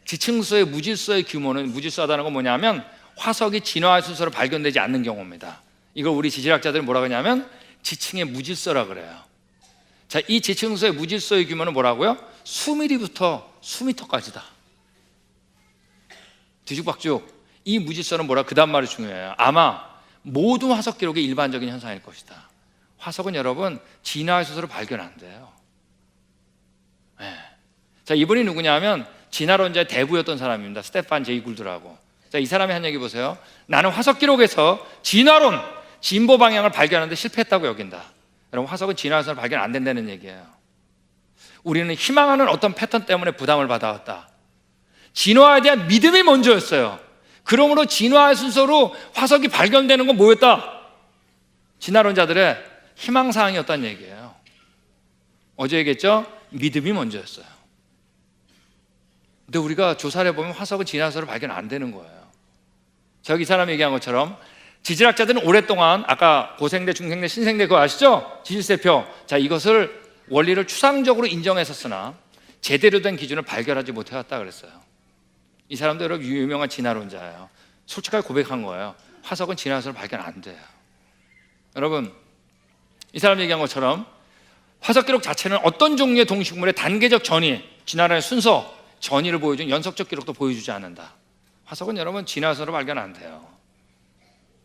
지층수의 무질서의 규모는, 무질서하다는 건 뭐냐면 화석이 진화의 순서로 발견되지 않는 경우입니다. 이걸 우리 지질학자들은 뭐라고 하냐면 지층의 무질서라 그래요. 자, 이 지층수의 무질서의 규모는 뭐라고요? 수미리부터 수미터까지다. 뒤죽박죽. 이 무질서는 뭐라? 그 다음 말이 중요해요. 아마 모든 화석 기록의 일반적인 현상일 것이다. 화석은 여러분, 진화의 순서로 발견 안 돼요. 네. 자, 이분이 누구냐면 진화론자의 대부였던 사람입니다. 스테판 제이 굴드라고. 자, 이 사람이 한 얘기 보세요. 나는 화석 기록에서 진화론, 진보 방향을 발견하는데 실패했다고 여긴다. 여러분, 화석은 진화의 순서로 발견 안 된다는 얘기예요. 우리는 희망하는 어떤 패턴 때문에 부담을 받아왔다. 진화에 대한 믿음이 먼저였어요. 그러므로 진화의 순서로 화석이 발견되는 건 뭐였다? 진화론자들의 희망사항이었다는 얘기예요. 어제 얘기했죠? 믿음이 먼저였어요. 근데 우리가 조사를 해보면 화석은 진화의 순서로 발견 안 되는 거예요. 저기 이 사람이 얘기한 것처럼 지질학자들은 오랫동안, 아까 고생대, 중생대, 신생대 그거 아시죠? 지질세표. 자, 이것을 원리를 추상적으로 인정했었으나 제대로 된 기준을 발견하지 못해왔다 그랬어요. 이 사람도 여러분 유명한 진화론자예요. 솔직하게 고백한 거예요. 화석은 진화의 순서로 발견 안 돼요. 여러분, 이 사람 얘기한 것처럼 화석 기록 자체는 어떤 종류의 동식물의 단계적 전이, 진화의 순서, 전이를 보여준 연속적 기록도 보여주지 않는다. 화석은 여러분 진화의 순서로 발견 안 돼요.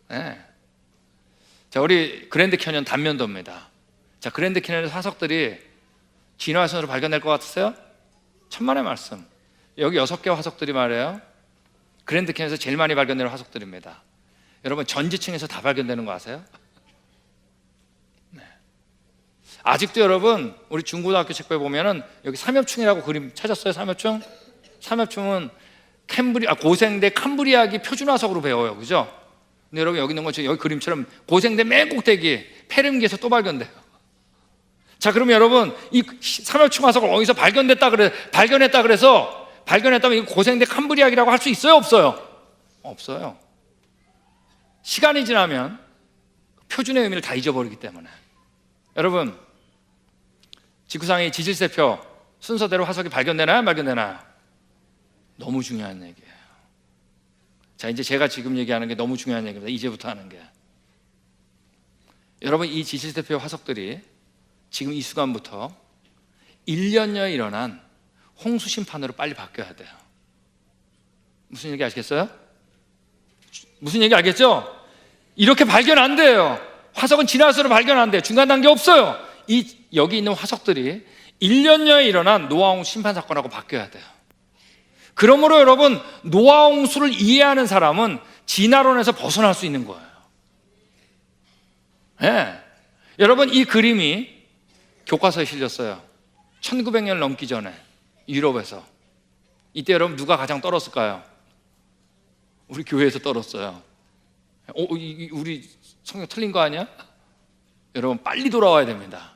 네. 자, 우리 그랜드 캐년 단면도입니다. 자, 그랜드 캐년의 화석들이 진화의 순서로 발견될 것 같으세요? 천만의 말씀. 여기 6개 화석들이 말이에요, 그랜드 캐년에서 제일 많이 발견되는 화석들입니다. 여러분, 전 지층에서 다 발견되는 거 아세요? 네. 아직도 여러분, 우리 중고등학교 책보에 보면은 여기 삼엽충이라고 그림 찾았어요? 삼엽충? 삼엽충은 고생대 캄브리아기 표준화석으로 배워요. 그죠? 근데 여러분 여기 있는 것처럼 여기 그림처럼 고생대 맨 꼭대기 페름기에서 또 발견돼요. 자, 그러면 여러분 이 삼엽충 화석을 어디서 발견했다 그래서 발견했다면 이 고생대 캄브리아기라고 할 수 있어요, 없어요? 없어요. 시간이 지나면 표준의 의미를 다 잊어버리기 때문에. 여러분, 지구상의 지질세표 순서대로 화석이 발견되나요, 발견되나요? 너무 중요한 얘기예요. 자, 이제 제가 지금 얘기하는 게 너무 중요한 얘기입니다. 이제부터 하는 게. 여러분, 이 지질세표 화석들이 지금 이 순간부터 1년여에 일어난 홍수 심판으로 빨리 바뀌어야 돼요. 무슨 얘기 아시겠어요? 무슨 얘기 알겠죠? 이렇게 발견 안 돼요. 화석은 지나서도 발견 안 돼요. 중간 단계 없어요. 여기 있는 화석들이 1년여에 일어난 노아홍수 심판 사건하고 바뀌어야 돼요. 그러므로 여러분, 노아홍수를 이해하는 사람은 진화론에서 벗어날 수 있는 거예요. 네. 여러분, 이 그림이 교과서에 실렸어요. 1900년 넘기 전에 유럽에서. 이때 여러분 누가 가장 떨었을까요? 우리 교회에서 떨었어요. 우리 성경 틀린 거 아니야? 여러분 빨리 돌아와야 됩니다.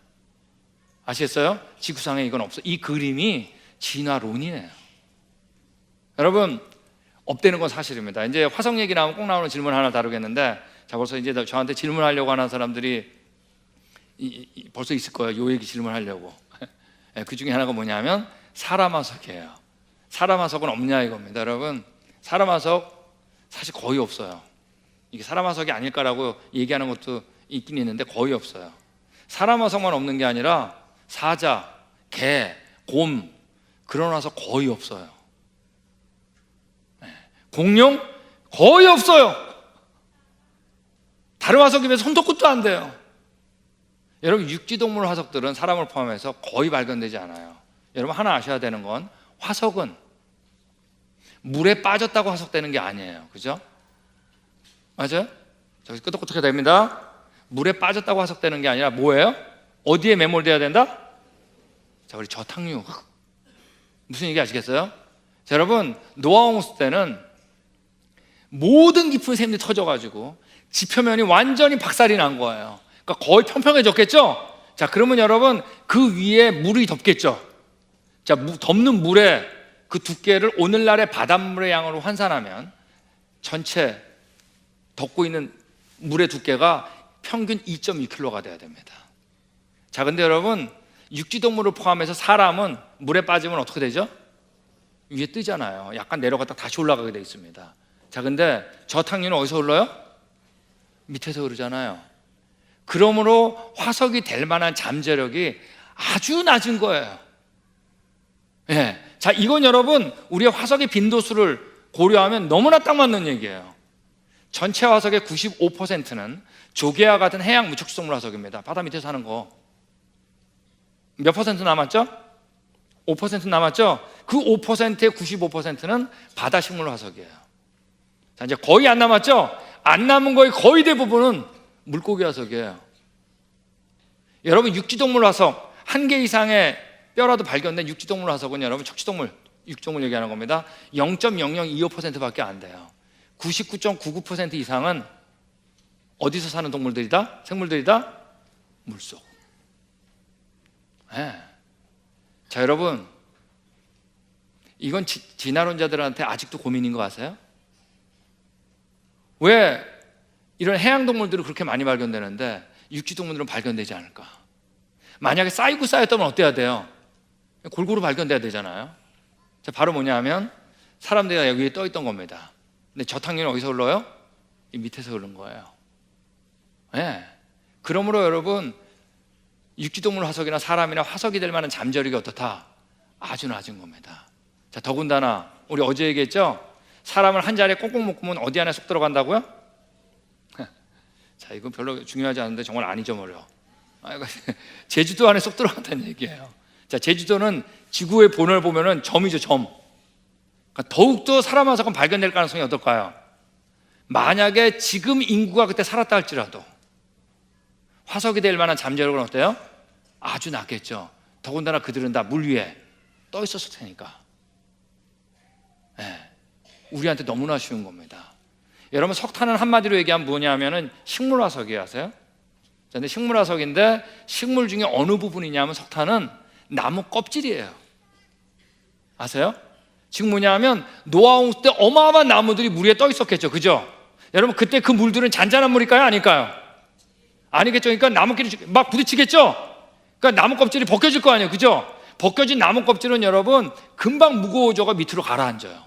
아시겠어요? 지구상에 이건 없어. 이 그림이 진화론이에요. 여러분, 업되는 건 사실입니다. 이제 화성 얘기 나오면 꼭 나오는 질문 하나 다루겠는데, 자, 벌써 이제 저한테 질문하려고 하는 사람들이 벌써 있을 거예요. 요 얘기 질문하려고. 그 중에 하나가 뭐냐면 사람화석이에요. 사람화석은 없냐 이겁니다. 여러분, 사람화석 사실 거의 없어요. 이게 사람화석이 아닐까라고 얘기하는 것도 있긴 있는데 거의 없어요. 사람화석만 없는 게 아니라 사자, 개, 곰 그런 화석 거의 없어요. 공룡 거의 없어요. 다른 화석에 비해서 손도 끝도 안 돼요. 여러분, 육지동물 화석들은 사람을 포함해서 거의 발견되지 않아요. 여러분, 하나 아셔야 되는 건 화석은 물에 빠졌다고 화석되는 게 아니에요. 그죠? 맞아요? 저기 끄덕끄덕해야 됩니다. 물에 빠졌다고 화석되는 게 아니라 뭐예요? 어디에 매몰돼야 된다? 자, 우리 저탕류. 무슨 얘기 아시겠어요? 자, 여러분, 노아홍수 때는 모든 깊은 샘이 터져가지고 지표면이 완전히 박살이 난 거예요. 그러니까 거의 평평해졌겠죠? 자, 그러면 여러분 그 위에 물이 덮겠죠? 자, 덮는 물에 그 두께를 오늘날의 바닷물의 양으로 환산하면 전체 덮고 있는 물의 두께가 평균 2.2kg가 돼야 됩니다. 자, 근데 여러분 육지동물을 포함해서 사람은 물에 빠지면 어떻게 되죠? 위에 뜨잖아요. 약간 내려갔다 다시 올라가게 돼 있습니다. 자, 근데 저탕류는 어디서 흘러요? 밑에서 흐르잖아요. 그러므로 화석이 될 만한 잠재력이 아주 낮은 거예요. 예. 자, 이건 여러분 우리의 화석의 빈도수를 고려하면 너무나 딱 맞는 얘기예요. 전체 화석의 95%는 조개와 같은 해양 무척지동물 화석입니다. 바다 밑에 사는 거. 몇 퍼센트 남았죠? 5% 남았죠? 그 5%의 95%는 바다 식물 화석이에요. 자, 이제 거의 안 남았죠? 안 남은 거의 거의 대부분은 물고기 화석이에요. 여러분, 육지동물 화석 한 개 이상의 뼈라도 발견된 육지동물 화석은 여러분 척지동물, 육지동물 얘기하는 겁니다. 0.0025%밖에 안 돼요. 99.99% 이상은 어디서 사는 동물들이다? 생물들이다? 물속. 네. 자, 여러분, 이건 진화론자들한테 아직도 고민인 거 아세요? 왜 이런 해양동물들은 그렇게 많이 발견되는데 육지동물들은 발견되지 않을까? 만약에 쌓이고 쌓였다면 어때야 돼요? 골고루 발견돼야 되잖아요. 자, 바로 뭐냐 하면 사람들이 여기 위에 떠 있던 겁니다. 근데 저탕류는 어디서 흘러요? 이 밑에서 흐른 거예요. 네. 그러므로 여러분, 육지동물 화석이나 사람이나 화석이 될 만한 잠재력이 어떻다? 아주 낮은 겁니다. 자, 더군다나 우리 어제 얘기했죠? 사람을 한 자리에 꽁꽁 묶으면 어디 안에 쏙 들어간다고요? 자, 이건 별로 중요하지 않은데 정말 안 잊어버려. 제주도 안에 쏙 들어간다는 얘기예요. 자, 제주도는 지구의 본을 보면은 점이죠, 점. 그러니까 더욱더 사람 화석은 발견될 가능성이 어떨까요? 만약에 지금 인구가 그때 살았다 할지라도 화석이 될 만한 잠재력은 어때요? 아주 낮겠죠. 더군다나 그들은 다 물 위에 떠 있었을 테니까. 네. 우리한테 너무나 쉬운 겁니다. 여러분, 석탄은 한마디로 얘기하면 뭐냐면은 식물화석이에요. 아세요? 근데 식물화석인데 식물 중에 어느 부분이냐면 석탄은 나무 껍질이에요. 아세요? 지금 뭐냐면 노아 홍수 때 어마어마한 나무들이 물 위에 떠 있었겠죠. 그죠? 여러분, 그때 그 물들은 잔잔한 물일까요? 아닐까요? 아니겠죠. 그러니까 나무끼리 막 부딪히겠죠. 그러니까 나무 껍질이 벗겨질 거 아니에요. 그죠? 벗겨진 나무 껍질은 여러분 금방 무거워져가 밑으로 가라앉아요.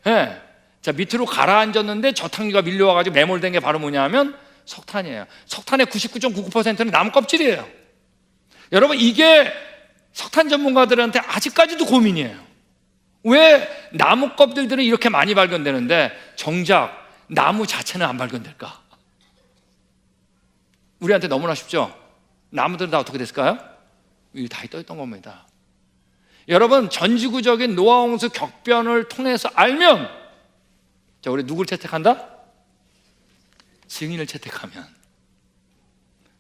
예. 자, 밑으로 가라앉았는데 저탕류가 밀려와가지고 매몰된 게 바로 뭐냐면 석탄이에요. 석탄의 99.99%는 나무 껍질이에요. 여러분, 이게 석탄 전문가들한테 아직까지도 고민이에요. 왜 나무 껍질들은 이렇게 많이 발견되는데 정작 나무 자체는 안 발견될까? 우리한테 너무나 쉽죠? 나무들은 다 어떻게 됐을까요? 위에 다 떠있던 겁니다. 여러분, 전지구적인 노아 홍수 격변을 통해서 알면, 자, 우리 누굴 채택한다? 증인을 채택하면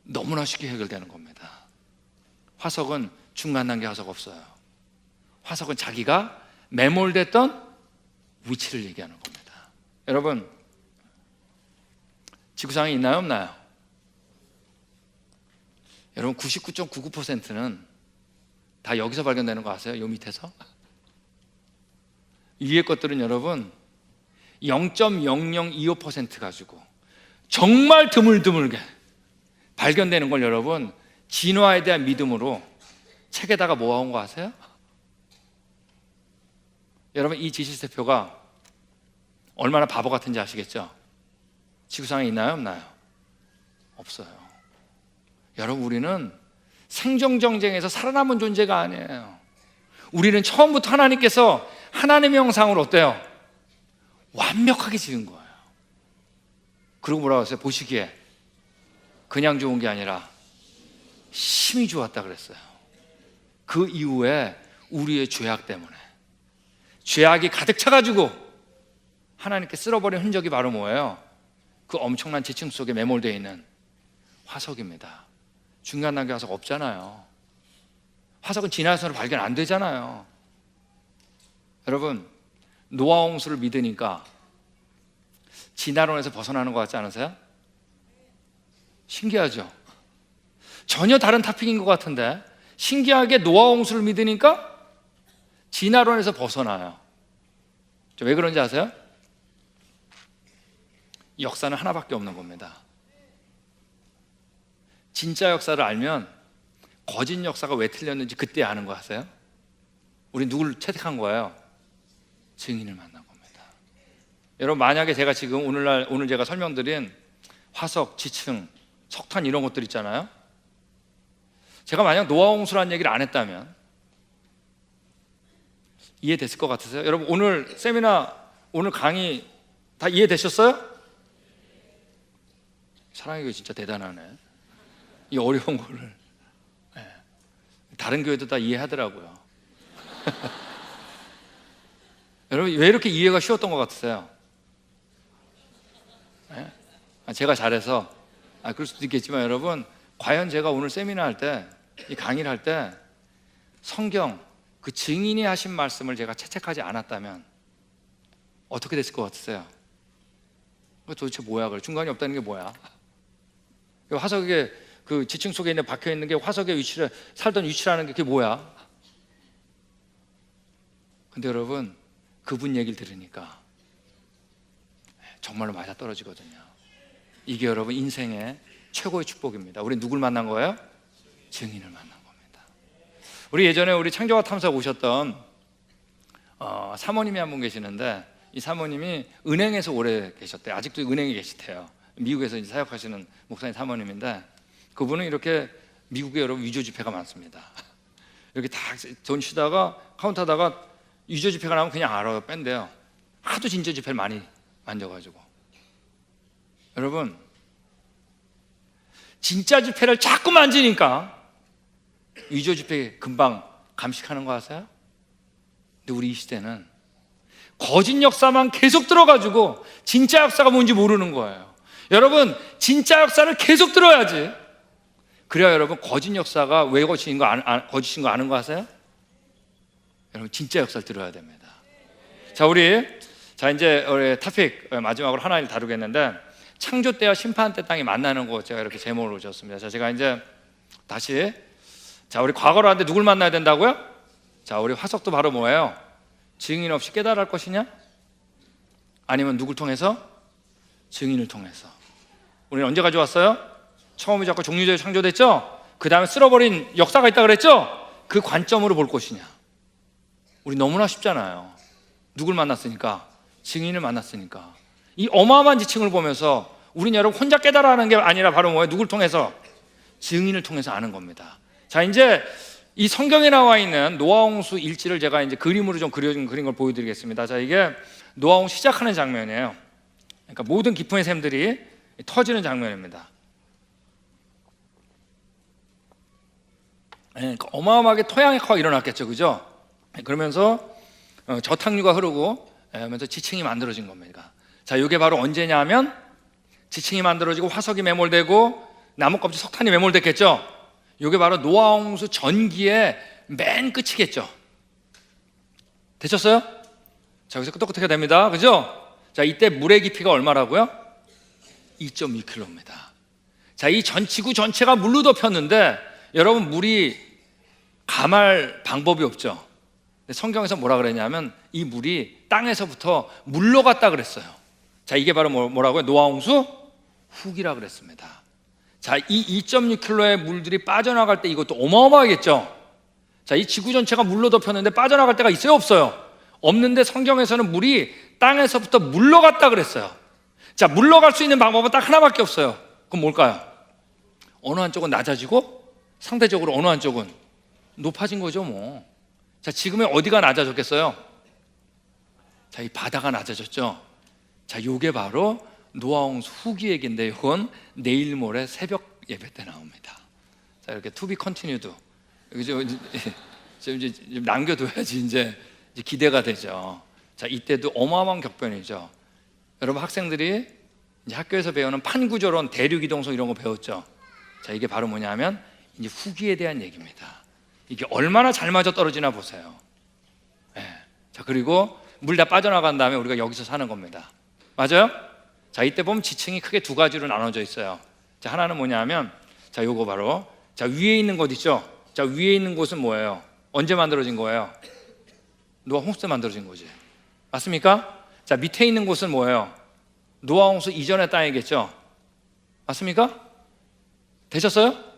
너무나 쉽게 해결되는 겁니다. 화석은 중간 단계 화석 없어요. 화석은 자기가 매몰됐던 위치를 얘기하는 겁니다. 여러분, 지구상에 있나요, 없나요? 여러분, 99.99%는 다 여기서 발견되는 거 아세요? 요 밑에서? 위에 것들은 여러분 0.0025% 가지고 정말 드물드물게 발견되는 걸 여러분 진화에 대한 믿음으로 책에다가 모아온 거 아세요? 여러분, 이 지시세표가 얼마나 바보 같은지 아시겠죠? 지구상에 있나요, 없나요? 없어요. 여러분, 우리는 생존경쟁에서 살아남은 존재가 아니에요. 우리는 처음부터 하나님께서 하나님의 형상으로 어때요? 완벽하게 지은 거예요. 그리고 뭐라고 했어요? 보시기에 그냥 좋은 게 아니라 심히 좋았다 그랬어요. 그 이후에 우리의 죄악 때문에 죄악이 가득 차가지고 하나님께 쓸어버린 흔적이 바로 뭐예요? 그 엄청난 지층 속에 매몰되어 있는 화석입니다. 중간 단계 화석 없잖아요. 화석은 진화해서는 발견 안 되잖아요. 여러분, 노아 홍수를 믿으니까 진화론에서 벗어나는 것 같지 않으세요? 신기하죠? 전혀 다른 토픽인 것 같은데 신기하게 노아 홍수를 믿으니까 진화론에서 벗어나요. 왜 그런지 아세요? 역사는 하나밖에 없는 겁니다. 진짜 역사를 알면 거짓 역사가 왜 틀렸는지 그때 아는 거 아세요? 우리 누굴 채택한 거예요? 증인을 만난 겁니다. 여러분, 만약에 제가 지금 오늘 제가 설명드린 화석, 지층, 석탄 이런 것들 있잖아요. 제가 만약 노아 홍수라는 얘기를 안 했다면 이해됐을 것 같으세요? 여러분, 오늘 세미나, 오늘 강의 다 이해되셨어요? 사랑의 교회 진짜 대단하네. 이 어려운 거를 다른 교회도 다 이해하더라고요. 여러분, 왜 이렇게 이해가 쉬웠던 것 같으세요? 제가 잘해서 그럴 수도 있겠지만 여러분, 과연 제가 오늘 세미나 할 때, 이 강의를 할 때 성경 그 증인이 하신 말씀을 제가 채택하지 않았다면 어떻게 됐을 것 같으세요? 도대체 뭐야? 그래, 중간이 없다는 게 뭐야? 화석에 그 지층 속에 있는 박혀 있는 게 화석의 위치를 살던 위치라는 게 그게 뭐야? 근데 여러분, 그분 얘기를 들으니까 정말로 맞아 떨어지거든요. 이게 여러분 인생의 최고의 축복입니다. 우리 누굴 만난 거예요? 증인을 만난 겁니다. 우리 예전에 우리 창조와 탐사에 오셨던 사모님이 한 분 계시는데 이 사모님이 은행에서 오래 계셨대요. 아직도 은행에 계시대요. 미국에서 이제 사역하시는 목사님 사모님인데 그분은 이렇게 미국에 여러분 위조 지폐가 많습니다. 이렇게 다 돈 쉬다가 카운트하다가 위조 지폐가 나오면 그냥 알아요. 뺀대요. 하도 진짜 지폐를 많이 만져가지고. 여러분, 진짜 지폐를 자꾸 만지니까 위조 지폐 금방 감식하는 거 아세요? 근데 우리 이 시대는 거짓 역사만 계속 들어가지고 진짜 역사가 뭔지 모르는 거예요. 여러분, 진짜 역사를 계속 들어야지. 그래야 여러분 거짓 역사가 왜 거짓인 거 아는 거 아세요? 여러분, 진짜 역사를 들어야 됩니다. 자, 우리 자, 이제 우리 토픽 마지막으로 하나를 다루겠는데, 창조 때와 심판 때 땅이 만나는 곳, 제가 이렇게 제목을 지었습니다. 자, 제가 이제 다시, 자, 우리 과거로 하는데 누굴 만나야 된다고요? 자, 우리 화석도 바로 뭐예요? 증인 없이 깨달을 것이냐? 아니면 누굴 통해서? 증인을 통해서. 우리는 언제 가져왔어요? 처음이 자꾸 종류적으로 창조됐죠? 그 다음에 쓸어버린 역사가 있다 그랬죠? 그 관점으로 볼 것이냐? 우리 너무나 쉽잖아요. 누굴 만났으니까? 증인을 만났으니까. 이 어마어마한 지층을 보면서 우리는 여러분 혼자 깨달아하는 게 아니라 바로 뭐예요? 누굴 통해서? 증인을 통해서 아는 겁니다. 자, 이제 이 성경에 나와 있는 노아홍수 일지를 제가 이제 그림으로 좀 그려준 걸 보여드리겠습니다. 자, 이게 노아홍수 시작하는 장면이에요. 그러니까 모든 기쁨의 샘들이 터지는 장면입니다. 그러니까 어마어마하게 토양의 일어났겠죠, 그죠? 그러면서 저탕류가 흐르고 그러면서 지층이 만들어진 겁니다. 자, 이게 바로 언제냐면 지층이 만들어지고 화석이 매몰되고 나뭇껍질 석탄이 매몰됐겠죠. 이게 바로 노아홍수 전기의 맨 끝이겠죠. 되셨어요? 자, 여기서 끄덕끄덕해야 됩니다, 그죠? 자, 이때 물의 깊이가 얼마라고요? 2.6km입니다. 자, 이 지구 전체가 물로 덮였는데 여러분, 물이 감할 방법이 없죠. 성경에서 뭐라 그랬냐면 이 물이 땅에서부터 물러갔다 그랬어요. 자, 이게 바로 뭐라고요? 노아홍수 후기라 그랬습니다. 자, 이 2.6km의 물들이 빠져나갈 때 이것도 어마어마하겠죠. 자, 이 지구 전체가 물로 덮였는데 빠져나갈 데가 있어요, 없어요? 없는데 성경에서는 물이 땅에서부터 물러갔다 그랬어요. 자, 물러갈 수 있는 방법은 딱 하나밖에 없어요. 그럼 뭘까요? 어느 한쪽은 낮아지고 상대적으로 어느 한쪽은 높아진 거죠, 뭐. 자, 지금의 어디가 낮아졌겠어요? 자, 이 바다가 낮아졌죠. 자, 요게 바로 노아홍수 후기 얘기인데, 이건 내일 모레 새벽 예배 때 나옵니다. 자, 이렇게 to be continued. 여기 이제 남겨둬야지 이제 기대가 되죠. 자, 이때도 어마어마한 격변이죠. 여러분, 학생들이 이제 학교에서 배우는 판구조론, 대륙이동성 이런 거 배웠죠. 자, 이게 바로 뭐냐면 이제 후기에 대한 얘기입니다. 이게 얼마나 잘 맞아 떨어지나 보세요. 네. 자, 그리고 물 다 빠져나간 다음에 우리가 여기서 사는 겁니다. 맞아요? 자, 이때 보면 지층이 크게 두 가지로 나눠져 있어요. 자, 하나는 뭐냐면, 자, 요거 바로, 자, 위에 있는 곳 있죠? 자, 위에 있는 곳은 뭐예요? 언제 만들어진 거예요? 노아홍수 때 만들어진 거지. 맞습니까? 자, 밑에 있는 곳은 뭐예요? 노아홍수 이전의 땅이겠죠? 맞습니까? 되셨어요?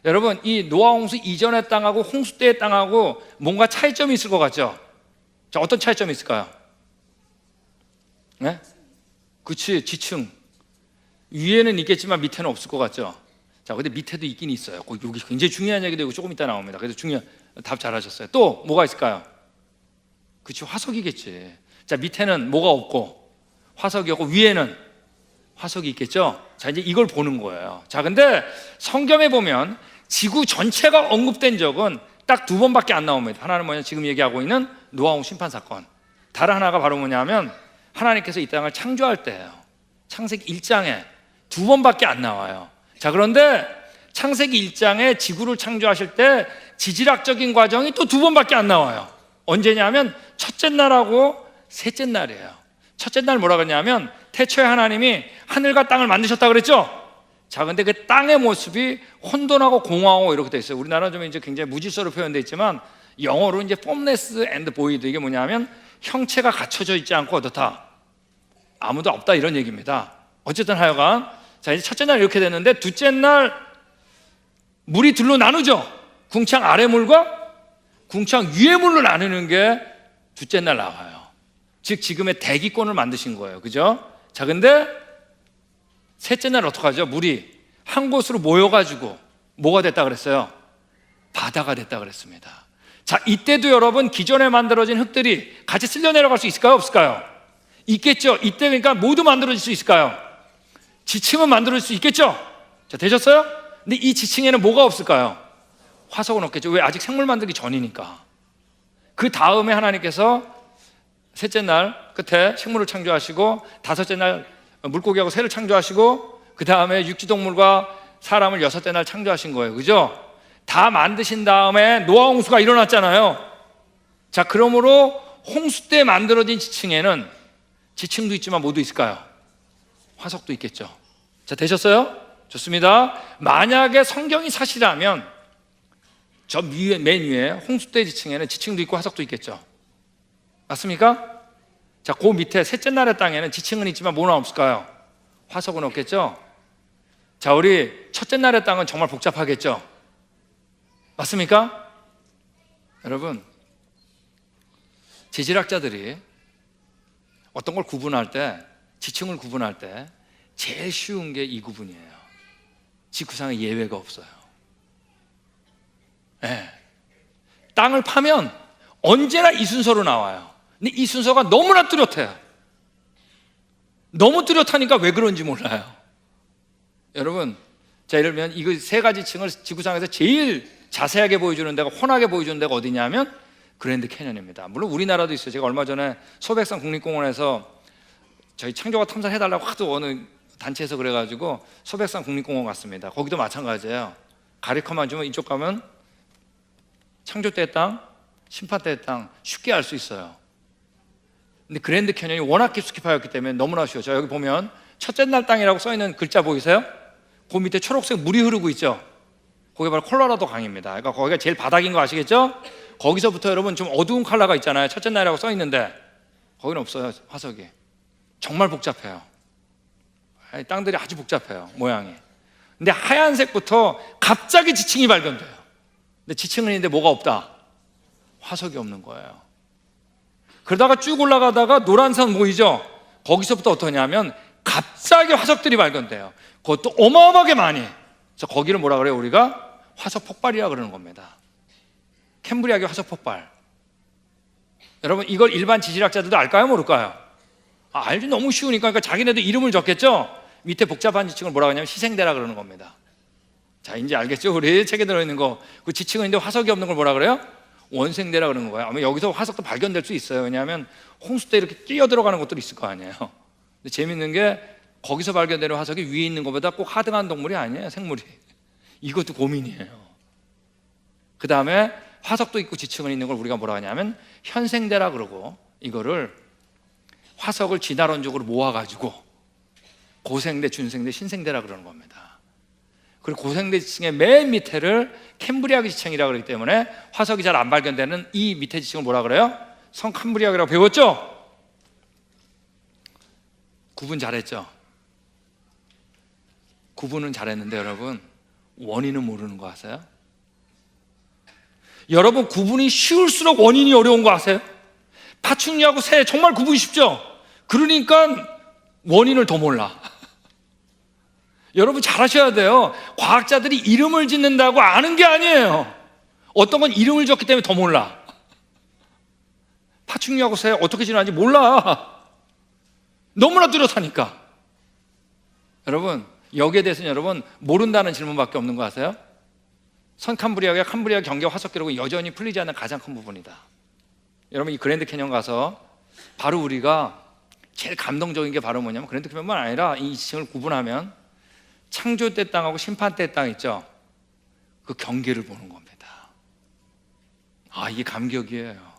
여러분, 이 노아홍수 이전의 땅하고 홍수 때의 땅하고 뭔가 차이점이 있을 것 같죠? 자, 어떤 차이점이 있을까요? 네? 그치, 지층. 위에는 있겠지만 밑에는 없을 것 같죠? 자, 근데 밑에도 있긴 있어요. 여기 굉장히 중요한 얘기도 있고 조금 이따 나옵니다. 그래서 답 잘하셨어요. 또 뭐가 있을까요? 그치, 화석이겠지. 자, 밑에는 뭐가 없고 화석이 없고 위에는 화석이 있겠죠? 자, 이제 이걸 보는 거예요. 자, 근데 성경에 보면 지구 전체가 언급된 적은 딱 두 번밖에 안 나옵니다. 하나는 뭐냐, 지금 얘기하고 있는 노아홍수 심판 사건. 다른 하나가 바로 뭐냐면 하나님께서 이 땅을 창조할 때예요. 창세기 1장에 두 번밖에 안 나와요. 자, 그런데 창세기 1장에 지구를 창조하실 때 지질학적인 과정이 또 두 번밖에 안 나와요. 언제냐면 첫째 날하고 셋째 날이에요. 첫째 날 뭐라 그러냐면 태초에 하나님이 하늘과 땅을 만드셨다 그랬죠? 자, 근데 그 땅의 모습이 혼돈하고 공허하고 이렇게 돼 있어요. 우리나라는 좀 이제 굉장히 무질서로 표현되어 있지만 영어로 이제 formless and void, 이게 뭐냐면 형체가 갖춰져 있지 않고 어떻다? 아무도 없다, 이런 얘기입니다. 어쨌든 하여간, 자, 이제 첫째 날 이렇게 됐는데 둘째 날 물이 둘로 나누죠. 궁창 아래 물과 궁창 위의 물로 나누는 게 둘째 날 나와요. 즉 지금의 대기권을 만드신 거예요. 그죠? 자, 근데 셋째 날 어떡하죠? 물이 한 곳으로 모여가지고 뭐가 됐다 그랬어요? 바다가 됐다 그랬습니다. 자, 이때도 여러분 기존에 만들어진 흙들이 같이 쓸려 내려갈 수 있을까요? 없을까요? 있겠죠. 이때 그러니까 모두 만들어질 수 있을까요? 지층은 만들어질 수 있겠죠. 자, 되셨어요? 근데 이 지층에는 뭐가 없을까요? 화석은 없겠죠. 왜? 아직 생물 만들기 전이니까. 그 다음에 하나님께서 셋째 날 끝에 식물을 창조하시고 다섯째 날 물고기하고 새를 창조하시고 그 다음에 육지동물과 사람을 여섯째 날 창조하신 거예요. 그죠? 다 만드신 다음에 노아홍수가 일어났잖아요. 자, 그러므로 홍수 때 만들어진 지층에는 지층도 있지만 뭐도 있을까요? 화석도 있겠죠. 자, 되셨어요? 좋습니다. 만약에 성경이 사실이라면 저 맨 위에 홍수대 지층에는 지층도 있고 화석도 있겠죠. 맞습니까? 자, 그 밑에 셋째 날의 땅에는 지층은 있지만 뭐는 없을까요? 화석은 없겠죠. 자, 우리 첫째 날의 땅은 정말 복잡하겠죠. 맞습니까? 여러분, 지질학자들이 어떤 걸 구분할 때, 지층을 구분할 때 제일 쉬운 게 이 구분이에요. 지구상에 예외가 없어요. 네. 땅을 파면 언제나 이 순서로 나와요. 근데 이 순서가 너무나 뚜렷해요. 너무 뚜렷하니까 왜 그런지 몰라요. 여러분, 자, 예를 들면 이거 세 가지 층을 지구상에서 제일 자세하게 보여주는 데가, 훤하게 보여주는 데가 어디냐면 그랜드 캐년입니다. 물론 우리나라도 있어요. 제가 얼마 전에 소백산 국립공원에서 저희 창조과 탐사해달라고 하도 어느 단체에서 그래가지고 소백산 국립공원 갔습니다. 거기도 마찬가지예요. 가리커만 주면 이쪽 가면 창조 때의 땅, 심판 때의 땅 쉽게 알 수 있어요. 근데 그랜드 캐년이 워낙 깊숙이 파였기 때문에 너무나 쉬워요. 자, 여기 보면 첫째 날 땅이라고 써있는 글자 보이세요? 그 밑에 초록색 물이 흐르고 있죠. 거기 바로 콜로라도 강입니다. 그러니까 거기가 제일 바닥인 거 아시겠죠? 거기서부터 여러분 좀 어두운 컬러가 있잖아요. 첫째 날이라고 써있는데 거기는 없어요. 화석이 정말 복잡해요. 땅들이 아주 복잡해요, 모양이. 근데 하얀색부터 갑자기 지층이 발견돼요. 근데 지층은 있는데 뭐가 없다? 화석이 없는 거예요. 그러다가 쭉 올라가다가 노란선 보이죠? 거기서부터 어떠냐면 갑자기 화석들이 발견돼요. 그것도 어마어마하게 많이. 그래서 거기를 뭐라 그래요? 우리가 화석 폭발이라 그러는 겁니다. 캠브리아계 화석 폭발. 여러분, 이걸 일반 지질학자들도 알까요? 모를까요? 알지. 너무 쉬우니까. 그러니까 자기네도 이름을 적겠죠? 밑에 복잡한 지층을 뭐라고 하냐면 희생대라 그러는 겁니다. 자, 이제 알겠죠? 우리 책에 들어있는 거. 그 지층은 있는데 화석이 없는 걸 뭐라 그래요? 원생대라 그러는 거예요. 아마 여기서 화석도 발견될 수 있어요. 왜냐하면 홍수 때 이렇게 끼어 들어가는 것들이 있을 거 아니에요. 근데 재밌는 게 거기서 발견되는 화석이 위에 있는 것보다 꼭 하등한 동물이 아니에요. 생물이. 이것도 고민이에요. 그 다음에 화석도 있고 지층은 있는 걸 우리가 뭐라 하냐면 현생대라 그러고, 이거를 화석을 진화론적으로 모아가지고 고생대, 준생대, 신생대라 그러는 겁니다. 그리고 고생대 지층의 맨 밑에를 캠브리아계 지층이라고 그러기 때문에 화석이 잘 안 발견되는 이 밑에 지층을 뭐라 그래요? 성캄브리아계라고 배웠죠? 구분 잘했죠? 구분은 잘했는데 여러분, 원인은 모르는 거 아세요? 여러분, 구분이 쉬울수록 원인이 어려운 거 아세요? 파충류하고 새 정말 구분이 쉽죠? 그러니까 원인을 더 몰라. 여러분 잘 아셔야 돼요. 과학자들이 이름을 짓는다고 아는 게 아니에요. 어떤 건 이름을 줬기 때문에 더 몰라. 파충류하고 새 어떻게 진화하는지 몰라. 너무나 뚜렷하니까. 여러분, 여기에 대해서는 여러분 모른다는 질문밖에 없는 거 아세요? 선캄브리아계, 캄브리아 경계 화석 기록은 여전히 풀리지 않는 가장 큰 부분이다. 여러분, 이 그랜드 캐년 가서 바로 우리가 제일 감동적인 게 바로 뭐냐면, 그랜드 캐년만 아니라 이 지층을 구분하면 창조 때 땅하고 심판 때 땅 있죠? 그 경계를 보는 겁니다. 아, 이게 감격이에요.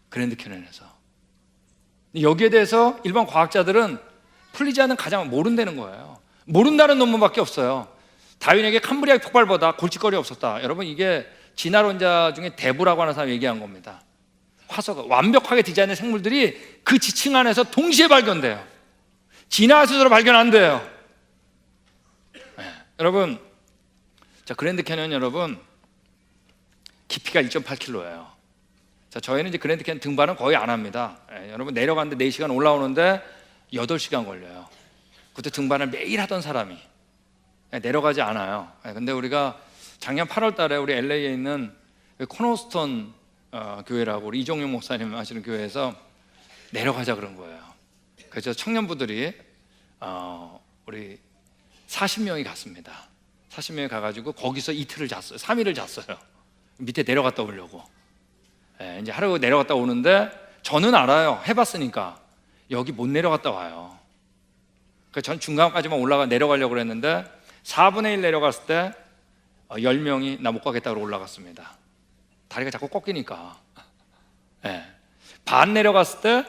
그랜드 캐년에서. 여기에 대해서 일반 과학자들은 풀리지 않는 가장 모른다는 거예요. 모른다는 논문밖에 없어요. 다윈에게 캄브리아 폭발보다 골칫거리 없었다. 여러분, 이게 진화론자 중에 대부라고 하는 사람이 얘기한 겁니다. 화석, 완벽하게 디자인된 생물들이 그 지층 안에서 동시에 발견돼요. 진화 스스로 발견 안 돼요. 네. 여러분, 자, 그랜드 캐년 여러분 깊이가 1.8km예요. 자, 저희는 이제 그랜드 캐년 등반은 거의 안 합니다. 네, 여러분 내려가는데 4시간 올라오는데 8시간 걸려요. 그때 등반을 매일 하던 사람이 내려가지 않아요. 근데 우리가 작년 8월 달에 우리 LA에 있는 코너스톤 교회라고 우리 이종용 목사님 하시는 교회에서 내려가자 그런 거예요. 그래서 청년부들이 우리 40명이 갔습니다. 40명이 가가지고 거기서 이틀을 잤어요. 3일을 잤어요. 밑에 내려갔다 오려고. 이제 하루 내려갔다 오는데 저는 알아요. 해봤으니까 여기 못 내려갔다 와요. 그래서 전 중간까지만 내려가려고 그랬는데 4분의 1 내려갔을 때 10명이 나 못 가겠다고 올라갔습니다. 다리가 자꾸 꺾이니까. 반 내려갔을 때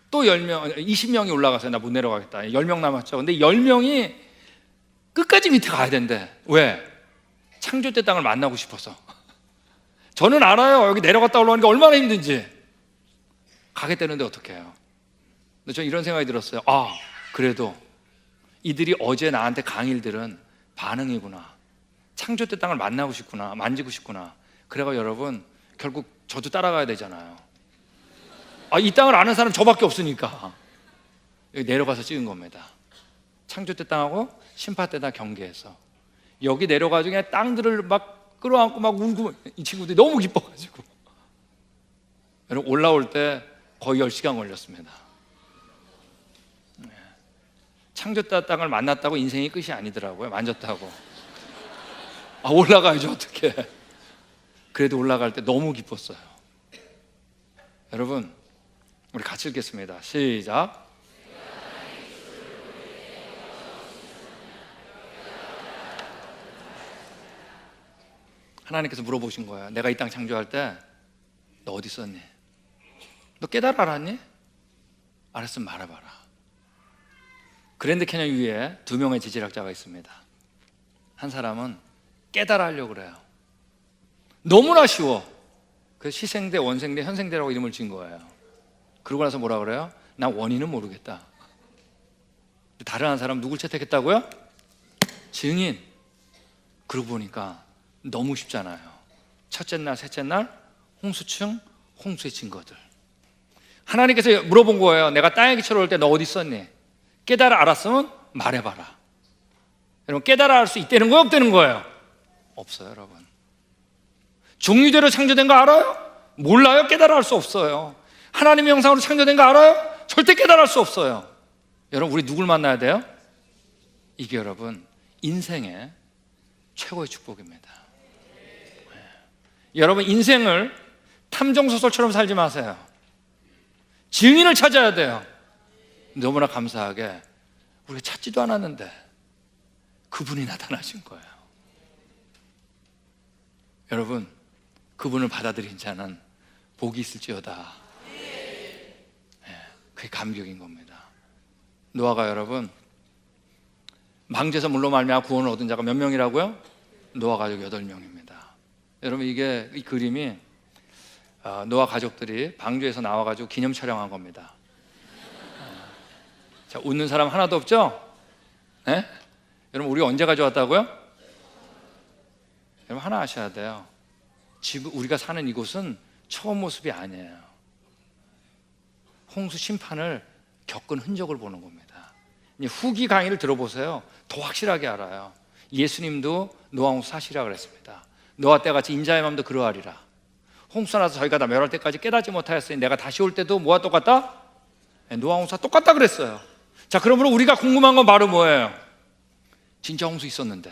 또 10명, 20명이 올라가서 나 못 내려가겠다. 10명 남았죠. 근데 10명이 끝까지 밑에 가야 된대. 왜? 창조 때 땅을 만나고 싶어서. 저는 알아요. 여기 내려갔다 올라가는 게 얼마나 힘든지. 가겠다는데 어떻게 해요? 근데 저는 이런 생각이 들었어요. 아, 그래도 이들이 어제 나한테 강일들은 반응이구나. 창조 때 땅을 만나고 싶구나. 만지고 싶구나. 그래가 여러분, 결국 저도 따라가야 되잖아요. 아, 이 땅을 아는 사람 저밖에 없으니까 여기 내려가서 찍은 겁니다. 창조 때 땅하고 심파 때 땅 경계해서 여기 내려가지고 그냥 땅들을 막 끌어안고 막 울고, 이 친구들이 너무 기뻐가지고 여러분 올라올 때 거의 10시간 걸렸습니다. 창조 때 땅을 만났다고 인생이 끝이 아니더라고요. 만졌다고. 아, 올라가야죠. 어떻게. 그래도 올라갈 때 너무 기뻤어요. 여러분, 우리 같이 읽겠습니다. 시작. 하나님께서 물어보신 거예요. 내가 이 땅 창조할 때 너 어디 있었니? 너 깨달아 알았니? 알았으면 말해봐라. 그랜드 캐년 위에 2명의 지질학자가 있습니다. 한 사람은 깨달아 하려고 그래요. 너무나 쉬워. 그래서 시생대, 원생대, 현생대라고 이름을 지은 거예요. 그러고 나서 뭐라 그래요? 난 원인은 모르겠다. 다른 한 사람 누굴 채택했다고요? 증인. 그러고 보니까 너무 쉽잖아요. 첫째 날, 셋째 날 홍수층, 홍수의 증거들. 하나님께서 물어본 거예요. 내가 땅에 기초로 올 때 너 어디 있었니? 깨달아 알았으면 말해봐라. 여러분, 깨달아 알 수 있다는 거예요? 없다는 거예요? 없어요, 여러분. 종류대로 창조된 거 알아요? 몰라요? 깨달아 알 수 없어요. 하나님의 형상으로 창조된 거 알아요? 절대 깨달아 알 수 없어요. 여러분, 우리 누굴 만나야 돼요? 이게 여러분 인생의 최고의 축복입니다. 여러분, 인생을 탐정소설처럼 살지 마세요. 증인을 찾아야 돼요. 너무나 감사하게 우리가 찾지도 않았는데 그분이 나타나신 거예요. 여러분, 그분을 받아들인 자는 복이 있을지어다. 그게 감격인 겁니다. 노아가 여러분 망대에서 물로 말미암아 구원을 얻은 자가 몇 명이라고요? 노아 가족 8명입니다. 여러분, 이게 이 그림이 노아 가족들이 방주에서 나와가지고 기념 촬영한 겁니다. 자, 웃는 사람 하나도 없죠? 네? 여러분, 우리 언제 가져왔다고요? 여러분, 하나 아셔야 돼요. 지금 우리가 사는 이곳은 처음 모습이 아니에요. 홍수 심판을 겪은 흔적을 보는 겁니다. 후기 강의를 들어보세요. 더 확실하게 알아요. 예수님도 노아 홍수 사시라 그랬습니다. 노아 때 같이 인자의 마음도 그러하리라. 홍수 나서 저희가 다 멸할 때까지 깨닫지 못하였으니 내가 다시 올 때도 뭐가 똑같다? 노아 홍수가 똑같다 그랬어요. 자, 그러므로 우리가 궁금한 건 바로 뭐예요? 진짜 홍수 있었는데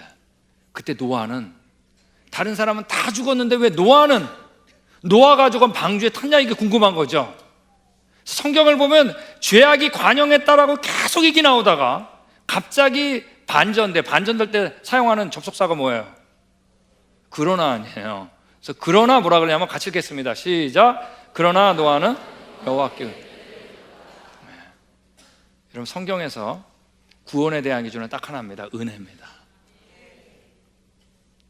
그때 노아는, 다른 사람은 다 죽었는데 왜 노아는, 노아 가족은 방주에 탔냐, 이게 궁금한 거죠. 성경을 보면 죄악이 관영했다라고 계속 얘기 나오다가 갑자기 반전될 때 사용하는 접속사가 뭐예요? 그러나 아니에요. 그래서 그러나 뭐라 그러냐면 같이 읽겠습니다. 시작. 그러나 노아는 여호와께. 여러분, 성경에서 구원에 대한 기준은 딱 하나입니다. 은혜입니다.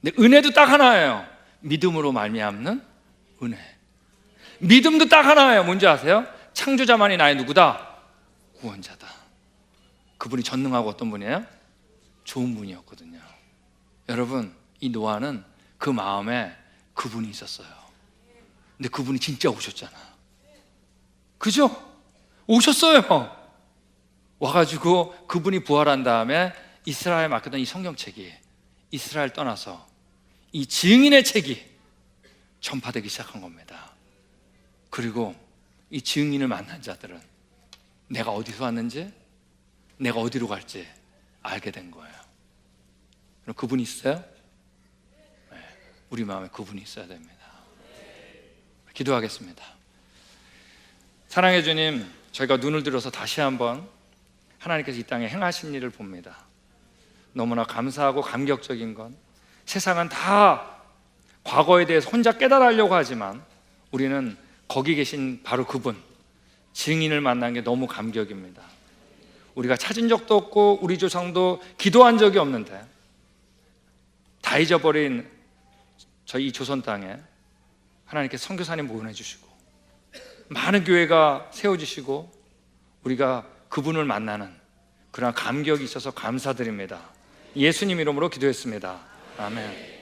근데 은혜도 딱 하나예요. 믿음으로 말미암는 은혜. 믿음도 딱 하나예요. 뭔지 아세요? 창조자만이 나의 누구다? 구원자다. 그분이 전능하고 어떤 분이에요? 좋은 분이었거든요. 여러분, 이 노아는 그 마음에 그분이 있었어요. 근데 그분이 진짜 오셨잖아. 그죠? 오셨어요. 와가지고 그분이 부활한 다음에 이스라엘에 맡겼던 이 성경책이 이스라엘 떠나서 이 증인의 책이 전파되기 시작한 겁니다. 그리고 이 증인을 만난 자들은 내가 어디서 왔는지, 내가 어디로 갈지 알게 된 거예요. 그럼 그분이 있어요? 네, 우리 마음에 그분이 있어야 됩니다. 기도하겠습니다. 사랑해 주님, 저희가 눈을 들어서 다시 한번 하나님께서 이 땅에 행하신 일을 봅니다. 너무나 감사하고 감격적인 건, 세상은 다 과거에 대해서 혼자 깨달으려고 하지만 우리는 거기 계신 바로 그분, 증인을 만난 게 너무 감격입니다. 우리가 찾은 적도 없고 우리 조상도 기도한 적이 없는데 다 잊어버린 저희 이 조선 땅에 하나님께 선교사님 보내주시고 많은 교회가 세워지시고 우리가 그분을 만나는 그런 감격이 있어서 감사드립니다. 예수님 이름으로 기도했습니다. 아멘.